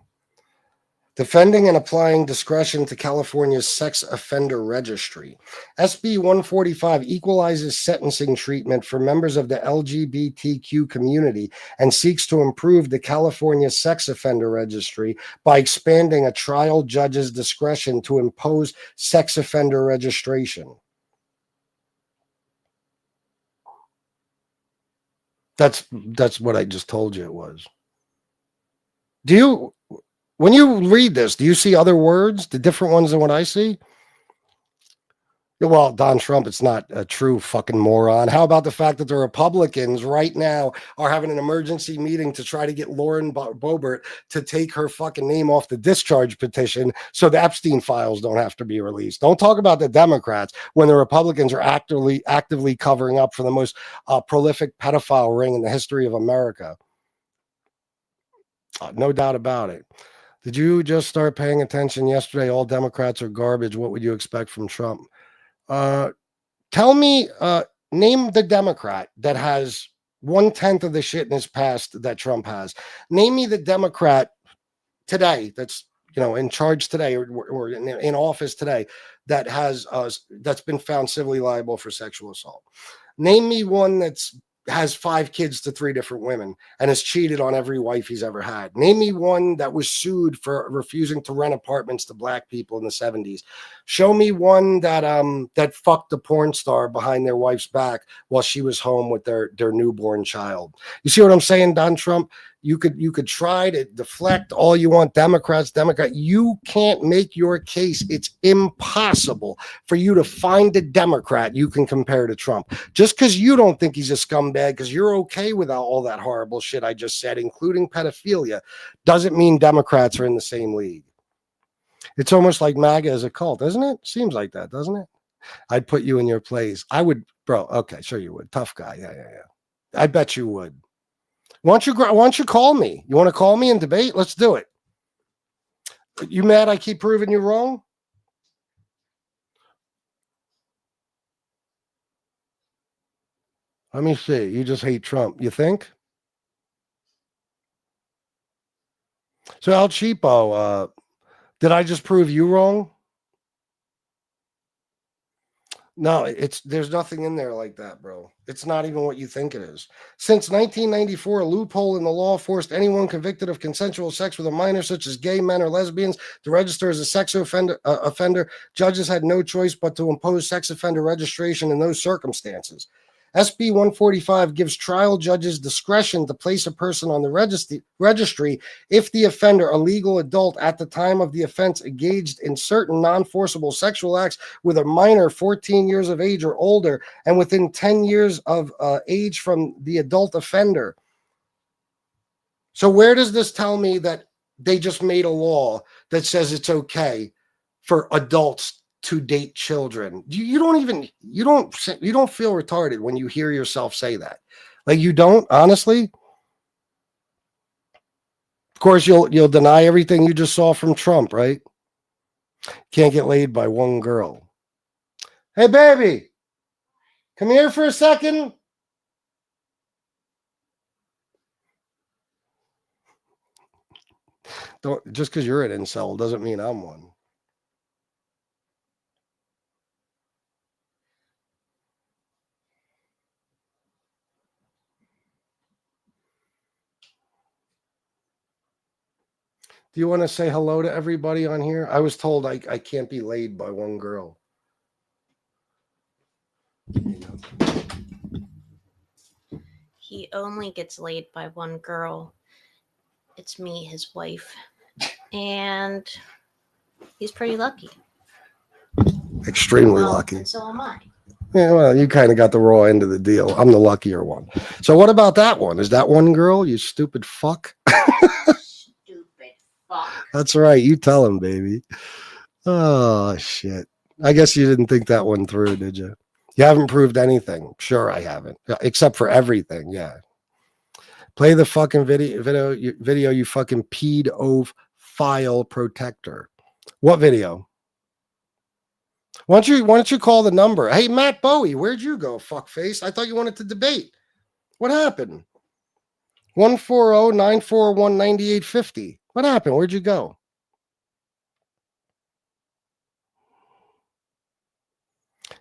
Defending and applying discretion to California's sex offender registry. SB 145 equalizes sentencing treatment for members of the LGBTQ community and seeks to improve the California sex offender registry by expanding a trial judge's discretion to impose sex offender registration. That's what I just told you it was. When you read this, do you see other words, the different ones than what I see? Well, Don Trump, it's not a true fucking moron. How about the fact that the Republicans right now are having an emergency meeting to try to get Lauren Boebert to take her fucking name off the discharge petition so the Epstein files don't have to be released? Don't talk about the Democrats when the Republicans are actively covering up for the most prolific pedophile ring in the history of America. No doubt about it. Did you just start paying attention yesterday? All Democrats are garbage. What would you expect from Trump? Tell me, name the Democrat that has 1/10 of the shit in his past that Trump has. Name me the Democrat today that's in charge today or in office today that that's been found civilly liable for sexual assault. Name me one has 5 kids to 3 different women and has cheated on every wife he's ever had. Name me one that was sued for refusing to rent apartments to black people in the 70s. Show me one that fucked a porn star behind their wife's back while she was home with their newborn child. You see what I'm saying, Don Trump? You could try to deflect all you want, Democrat. You can't make your case. It's impossible for you to find a Democrat you can compare to Trump. Just because you don't think he's a scumbag, because you're okay with all that horrible shit I just said, including pedophilia, doesn't mean Democrats are in the same league. It's almost like MAGA is a cult, isn't it? Seems like that, doesn't it? I'd put you in your place. I would, bro. Okay, sure you would. Tough guy. Yeah. I bet you would. Why don't you call me? You want to call me and debate? Let's do it. You mad I keep proving you wrong? Let me see. You just hate Trump. You think? So El Cheapo, did I just prove you wrong? No, there's nothing in there like that, bro. It's not even what you think it is. Since 1994, a loophole in the law forced anyone convicted of consensual sex with a minor, such as gay men or lesbians, to register as a sex offender. Judges had no choice but to impose sex offender registration in those circumstances. SB 145 gives trial judges discretion to place a person on the registry if the offender, a legal adult at the time of the offense, engaged in certain non-forcible sexual acts with a minor 14 years of age or older and within 10 years of age from the adult offender. So where does this tell me that they just made a law that says it's okay for adults to date children? You don't feel retarded when you hear yourself say that. Like, you don't, honestly. Of course, you'll deny everything you just saw from Trump, right? Can't get laid by one girl. Hey, baby, come here for a second. Don't, just because you're an incel doesn't mean I'm one. Do you want to say hello to everybody on here? I was told I can't be laid by one girl. He only gets laid by one girl. It's me, his wife. And he's pretty lucky. Extremely lucky. And so am I. Yeah, well, you kind of got the raw end of the deal. I'm the luckier one. So what about that one? Is that one girl, you stupid fuck? Stupid fuck. That's right. You tell him, baby. Oh, shit. I guess you didn't think that one through, did you? You haven't proved anything. Sure, I haven't. Except for everything, yeah. Play the fucking video, you fucking pedophile protector. What video? Why don't you call the number? Hey, Matt Bowie, where'd you go, fuckface? I thought you wanted to debate. What happened? 140-941-9850. What happened? Where'd you go?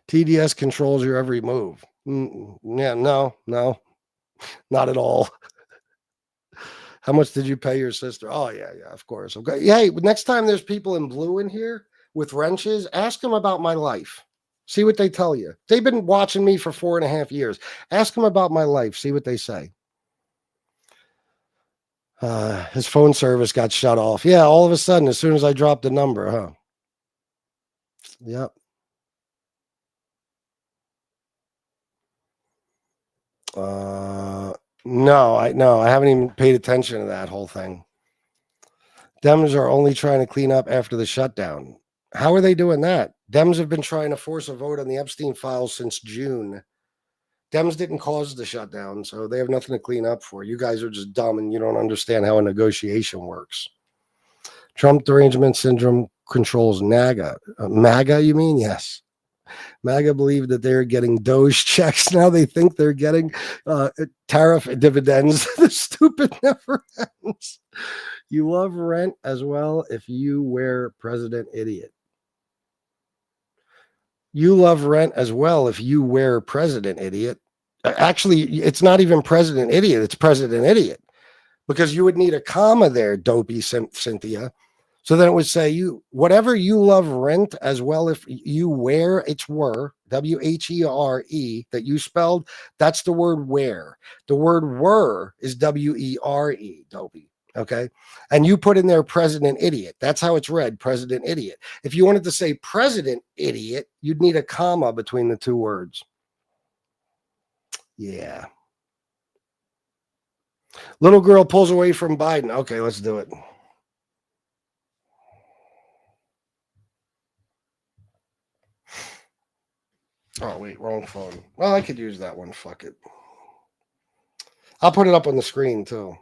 TDS controls your every move. Yeah, no, not at all. How much did you pay your sister? Oh, yeah, of course. Okay. Hey, next time there's people in blue in here with wrenches, ask them about my life. See what they tell you. They've been watching me for 4.5 years. Ask them about my life. See what they say. His phone service got shut off. Yeah, all of a sudden, as soon as I dropped the number, huh? Yep. No, I haven't even paid attention to that whole thing. Dems are only trying to clean up after the shutdown. How are they doing that? Dems have been trying to force a vote on the Epstein files since June. Dems didn't cause the shutdown, so they have nothing to clean up for. You guys are just dumb and you don't understand how a negotiation works. Trump derangement syndrome controls NAGA. MAGA, you mean? Yes. MAGA believe that they're getting Doge checks. Now they think they're getting tariff dividends. The stupid never ends. You love rent as well if you wear President Idiot. You love rent as well if you wear President Idiot. Actually, it's not even President Idiot. It's President Idiot. Because you would need a comma there, dopey Cynthia. So then it would say whatever you love rent as well if you wear, it's were, W-H-E-R-E, that you spelled, that's the word wear. The word were is W-E-R-E, dopey. Okay. And you put in there President Idiot. That's how it's read, President Idiot. If you wanted to say President Idiot, you'd need a comma between the two words. Yeah. Little girl pulls away from Biden. Okay, let's do it. Oh, wait, wrong phone. Well, I could use that one. Fuck it. I'll put it up on the screen, too.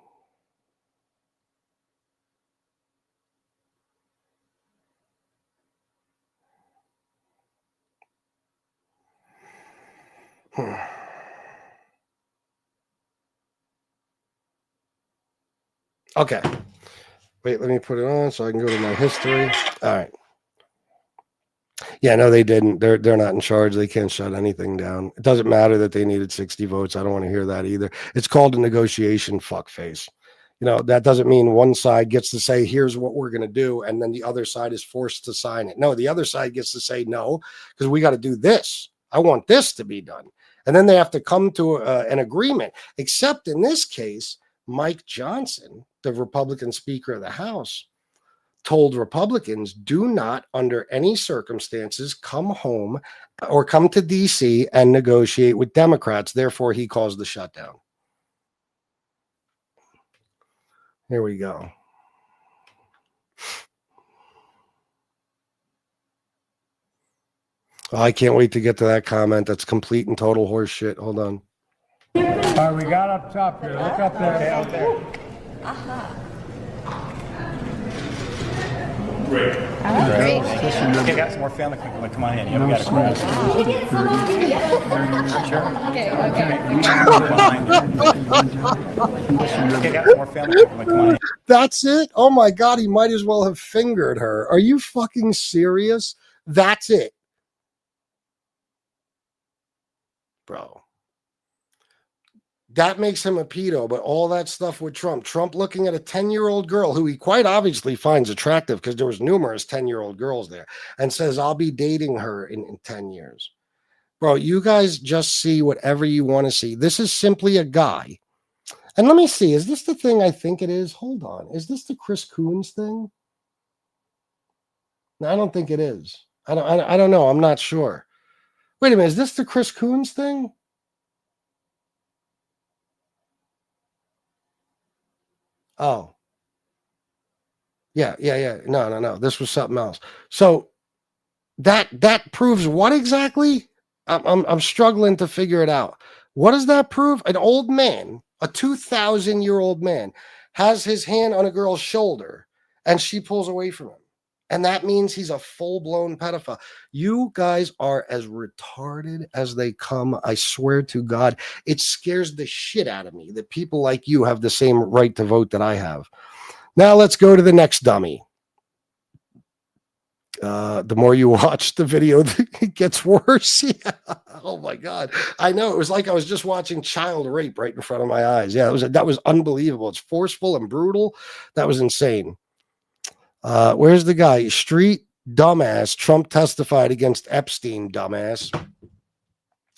Okay. Wait, let me put it on so I can go to my history. All right. Yeah, no, they didn't. They're not in charge. They can't shut anything down. It doesn't matter that they needed 60 votes. I don't want to hear that either. It's called a negotiation fuckface. That doesn't mean one side gets to say, here's what we're going to do, and then the other side is forced to sign it. No, the other side gets to say no, because we got to do this. I want this to be done. And then they have to come to an agreement, except in this case, Mike Johnson, the Republican Speaker of the House, told Republicans, do not under any circumstances come home or come to DC and negotiate with Democrats. Therefore, he caused the shutdown. Here we go. Oh, I can't wait to get to that comment. That's complete and total horse shit. Hold on. All right, we got up top here. Look up there. Okay, up there. Great. Great. Okay, got some more family. Come on in. Yeah, we got Okay. That's it? Oh my God, he might as well have fingered her. Are you fucking serious? That's it. Bro. That makes him a pedo, but all that stuff with Trump looking at a 10-year-old girl who he quite obviously finds attractive, because there was numerous 10-year-old girls there, and says, I'll be dating her in 10 years. Bro, you guys just see whatever you want to see. This is simply a guy. And let me see, is this the thing I think it is? Hold on. Is this the Chris Coons thing? No, I don't think it is. I don't know. I'm not sure. Wait a minute. Is this the Chris Coons thing? Oh. Yeah. No. This was something else. So that proves what exactly? I'm struggling to figure it out. What does that prove? An old man, a 2,000-year-old man, has his hand on a girl's shoulder, and she pulls away from him. And that means he's a full-blown pedophile. You guys are as retarded as they come. I swear to God, it scares the shit out of me that people like you have the same right to vote that I have. Now let's go to the next dummy. The more you watch the video, it gets worse. Yeah. Oh my God. I know. It was like I was just watching child rape right in front of my eyes. Yeah, that was unbelievable. It's forceful and brutal. That was insane. Where's the guy? Street dumbass. Trump testified against Epstein, dumbass.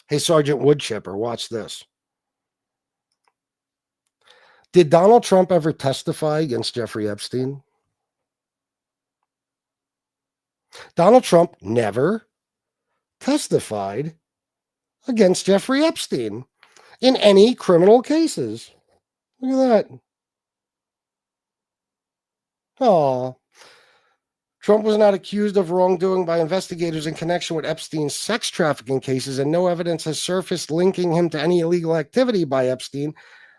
Hey, Sergeant Woodchipper, watch this. Did Donald Trump ever testify against Jeffrey Epstein? Donald Trump never testified against Jeffrey Epstein in any criminal cases. Look at that. Oh. Trump was not accused of wrongdoing by investigators in connection with Epstein's sex trafficking cases, and no evidence has surfaced linking him to any illegal activity by Epstein.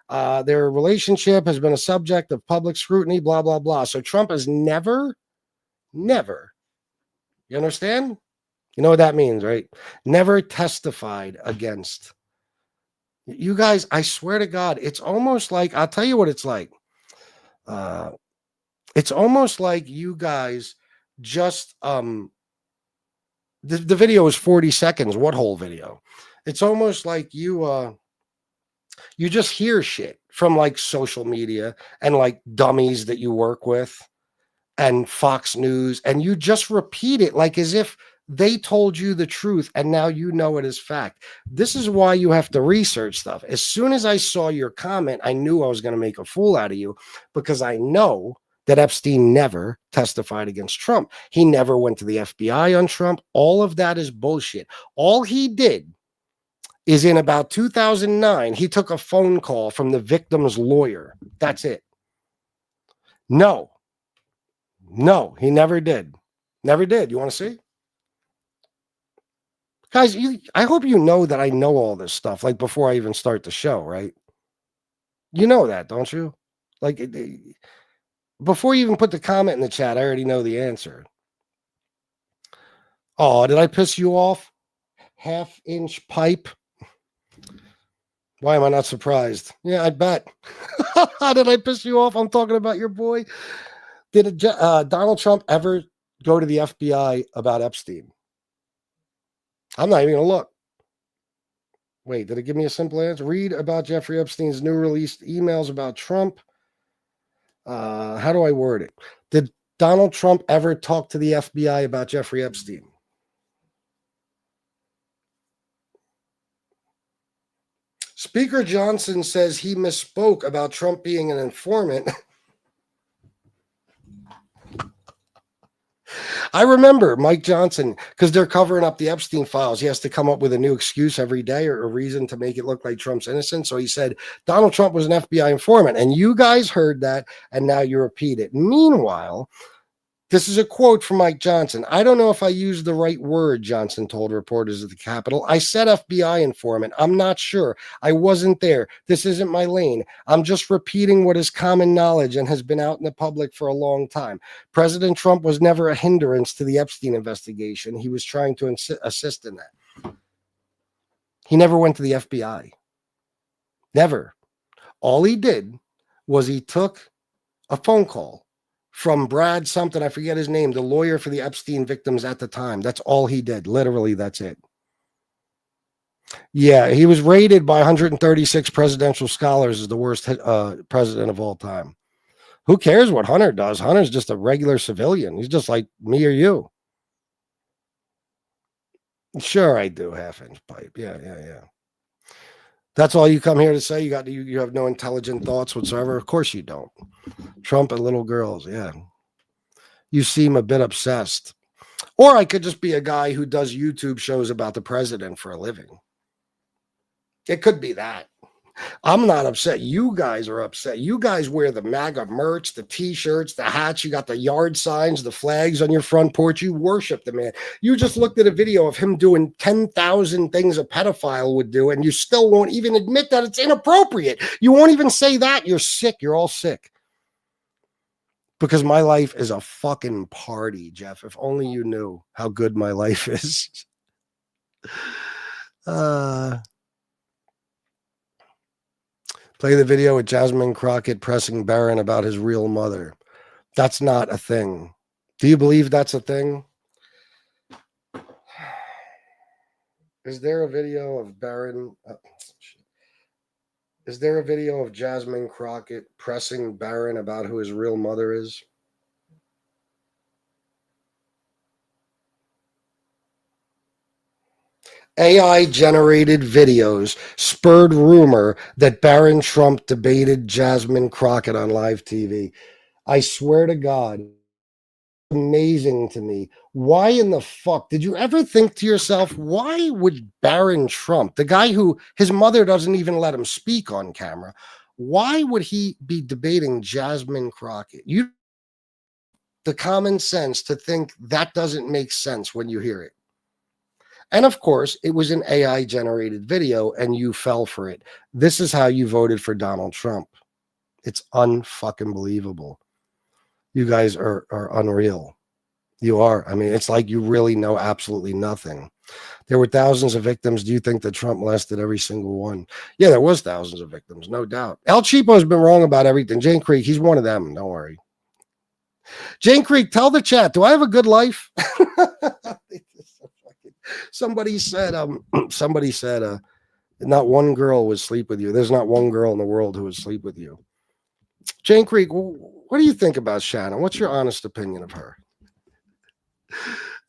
Their relationship has been a subject of public scrutiny, blah, blah, blah. So Trump has never, you understand? You know what that means, right? Never testified against. You guys, I swear to God, it's almost like, I'll tell you what it's like. It's almost like you guys just, the video is 40 seconds. What whole video? It's almost like you just hear shit from like social media and like dummies that you work with and Fox News, and you just repeat it like as if they told you the truth and now you know it as fact. This is why you have to research stuff. As soon as I saw your comment, I knew I was going to make a fool out of you, because I know that Epstein never testified against Trump. He never went to the FBI on Trump. All of that is bullshit. All he did is in about 2009, he took a phone call from the victim's lawyer. That's it. No, he never did. Never did. You want to see? Guys, I hope you know that I know all this stuff, like before I even start the show, right? You know that, don't you? Like, before you even put the comment in the chat, I already know the answer. Oh, did I piss you off? Half-inch pipe? Why am I not surprised? Yeah, I bet. How did I piss you off? I'm talking about your boy. Did Donald Trump ever go to the FBI about Epstein? I'm not even going to look. Wait, did it give me a simple answer? Read about Jeffrey Epstein's new released emails about Trump. How do I word it? Did Donald Trump ever talk to the FBI about Jeffrey Epstein? Speaker Johnson says he misspoke about Trump being an informant. I remember Mike Johnson, because they're covering up the Epstein files. He has to come up with a new excuse every day or a reason to make it look like Trump's innocent. So he said Donald Trump was an FBI informant. And you guys heard that, and now you repeat it. Meanwhile, this is a quote from Mike Johnson. I don't know if I used the right word, Johnson told reporters at the Capitol. I said FBI informant. I'm not sure. I wasn't there. This isn't my lane. I'm just repeating what is common knowledge and has been out in the public for a long time. President Trump was never a hindrance to the Epstein investigation. He was trying to assist in that. He never went to the FBI. Never. All he did was he took a phone call from Brad something, I forget his name, the lawyer for the Epstein victims at the time. That's all he did. Literally, that's it. Yeah, he was rated by 136 presidential scholars as the worst president of all time. Who cares what Hunter does? Hunter's just a regular civilian. He's just like me or you. Sure, I do. Half-inch pipe. Yeah. That's all you come here to say? You have no intelligent thoughts whatsoever? Of course you don't. Trump and little girls, yeah. You seem a bit obsessed. Or I could just be a guy who does YouTube shows about the president for a living. It could be that. I'm not upset. You guys are upset. You guys wear the MAGA merch, the T-shirts, the hats. You got the yard signs, the flags on your front porch. You worship the man. You just looked at a video of him doing 10,000 things a pedophile would do, and you still won't even admit that it's inappropriate. You won't even say that. You're sick. You're all sick. Because my life is a fucking party, Jeff. If only you knew how good my life is. Play the video with Jasmine Crockett pressing Barron about his real mother. That's not a thing. Do you believe that's a thing? Is there a video of Barron? Is there a video of Jasmine Crockett pressing Barron about who his real mother is? AI-generated videos spurred rumor that Barron Trump debated Jasmine Crockett on live TV. I swear to God, amazing to me. Why in the fuck did you ever think to yourself, why would Barron Trump, the guy who his mother doesn't even let him speak on camera, why would he be debating Jasmine Crockett? The common sense to think that doesn't make sense when you hear it. And of course, it was an AI generated video and you fell for it. This is how you voted for Donald Trump. It's unfucking believable. You guys are unreal. You are. I mean, it's like you really know absolutely nothing. There were thousands of victims. Do you think that Trump molested every single one? Yeah, there was thousands of victims, no doubt. El Cheapo has been wrong about everything. Jane Creek, he's one of them. Don't worry. Jane Creek, tell the chat, do I have a good life? Somebody said, not one girl would sleep with you. There's not one girl in the world who would sleep with you. Jane Creek, what do you think about Shannon? What's your honest opinion of her?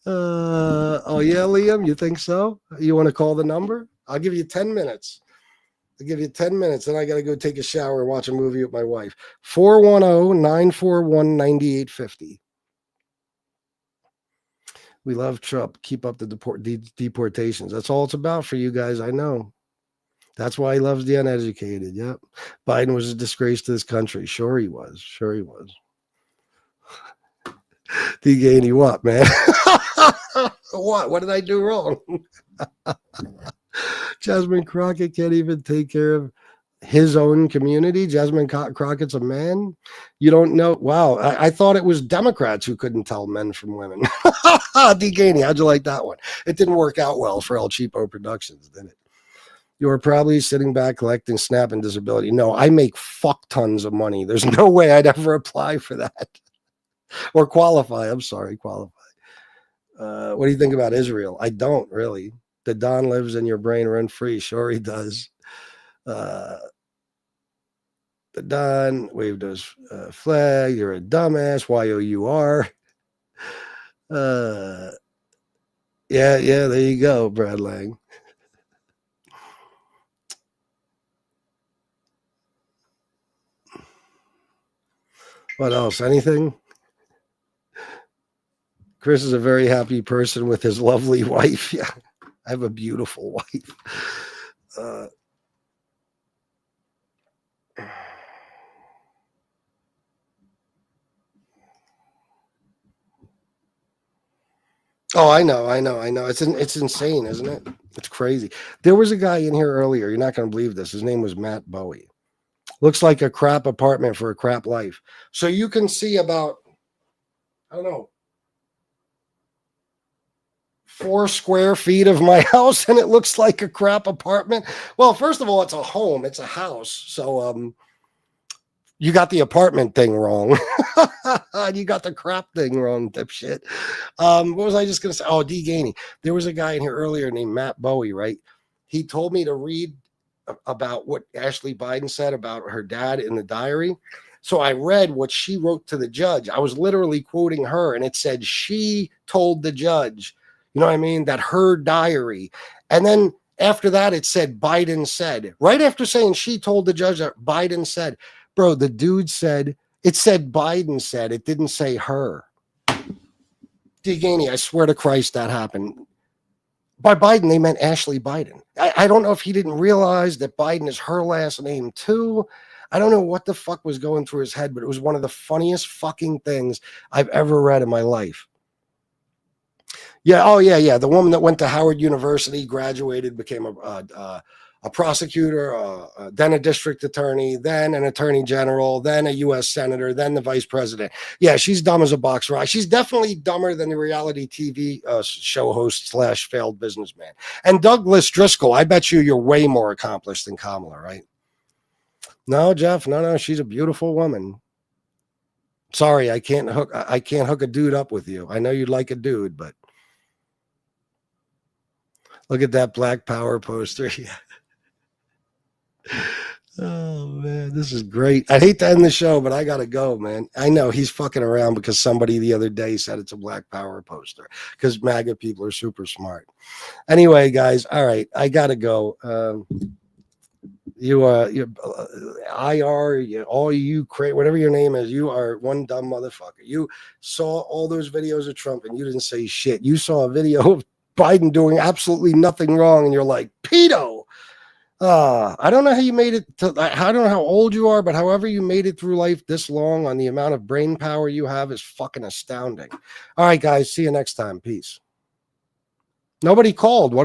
Oh yeah, Liam, you think so? You want to call the number? I'll give you 10 minutes. I'll give you 10 minutes, and I got to go take a shower and watch a movie with my wife. 410-941-9850. We love Trump. Keep up the deportations. That's all it's about for you guys. I know. That's why he loves the uneducated. Yep. Biden was a disgrace to this country. Sure he was. Sure he was. D-Gainey, what, man? What? What did I do wrong? Jasmine Crockett can't even take care of his own community. Jasmine Crockett's a man. You don't know. Wow. I thought it was Democrats who couldn't tell men from women. D-Gainey, how'd you like that one? It didn't work out well for El Cheapo Productions, did it? You are probably sitting back collecting SNAP and disability. No, I make fuck tons of money. There's no way I'd ever apply for that or qualify. I'm sorry, qualify. What do you think about Israel? I don't really. The Don lives in your brain rent free. Sure, he does. The Don waved his flag. You're a dumbass. YOUR. Yeah, there you go, Brad Lang. What else? Anything? Chris is a very happy person with his lovely wife. Yeah, I have a beautiful wife. Oh, I know. It's insane, isn't it? It's crazy. There was a guy in here earlier. You're not going to believe this. His name was Matt Bowie. Looks like a crap apartment for a crap life. So you can see about, I don't know, 4 square feet of my house, and it looks like a crap apartment. Well, first of all, it's a home. It's a house. So you got the apartment thing wrong. You got the crap thing wrong, dipshit. What was I just going to say? Oh, D. Gainey. There was a guy in here earlier named Matt Bowie, right? He told me to read about what Ashley Biden said about her dad in the diary. So I read what she wrote to the judge. I was literally quoting her, and it said she told the judge, you know what I mean, that her diary. And then after that, it said Biden said. Right after saying she told the judge that Biden said. Bro, the dude said, it said Biden said, it didn't say her. Deganey, I swear to Christ that happened. By Biden, they meant Ashley Biden. I don't know if he didn't realize that Biden is her last name too. I don't know what the fuck was going through his head, but it was one of the funniest fucking things I've ever read in my life. Yeah, oh yeah. The woman that went to Howard University, graduated, became a prosecutor, then a district attorney, then an attorney general, then a U.S. senator, then the vice president. Yeah, she's dumb as a box of rocks. She's definitely dumber than the reality TV show host / failed businessman. And Douglas Driscoll, I bet you're way more accomplished than Kamala, right? No, Jeff, no, she's a beautiful woman. Sorry, I can't hook a dude up with you. I know you'd like a dude, but look at that Black Power poster. Yeah. Oh man, this is great. I hate to end the show, but I gotta go, man. I know he's fucking around because somebody the other day said it's a Black Power poster because MAGA people are super smart. Anyway, guys, all right, I gotta go. You IR, all you create, whatever your name is, you are one dumb motherfucker. You saw all those videos of Trump and you didn't say shit. You saw a video of Biden doing absolutely nothing wrong, and you're like, pedo. I don't know how you made it to, I don't know how old you are, but however you made it through life this long on the amount of brain power you have is fucking astounding. All right, guys, see you next time. Peace. Nobody called. What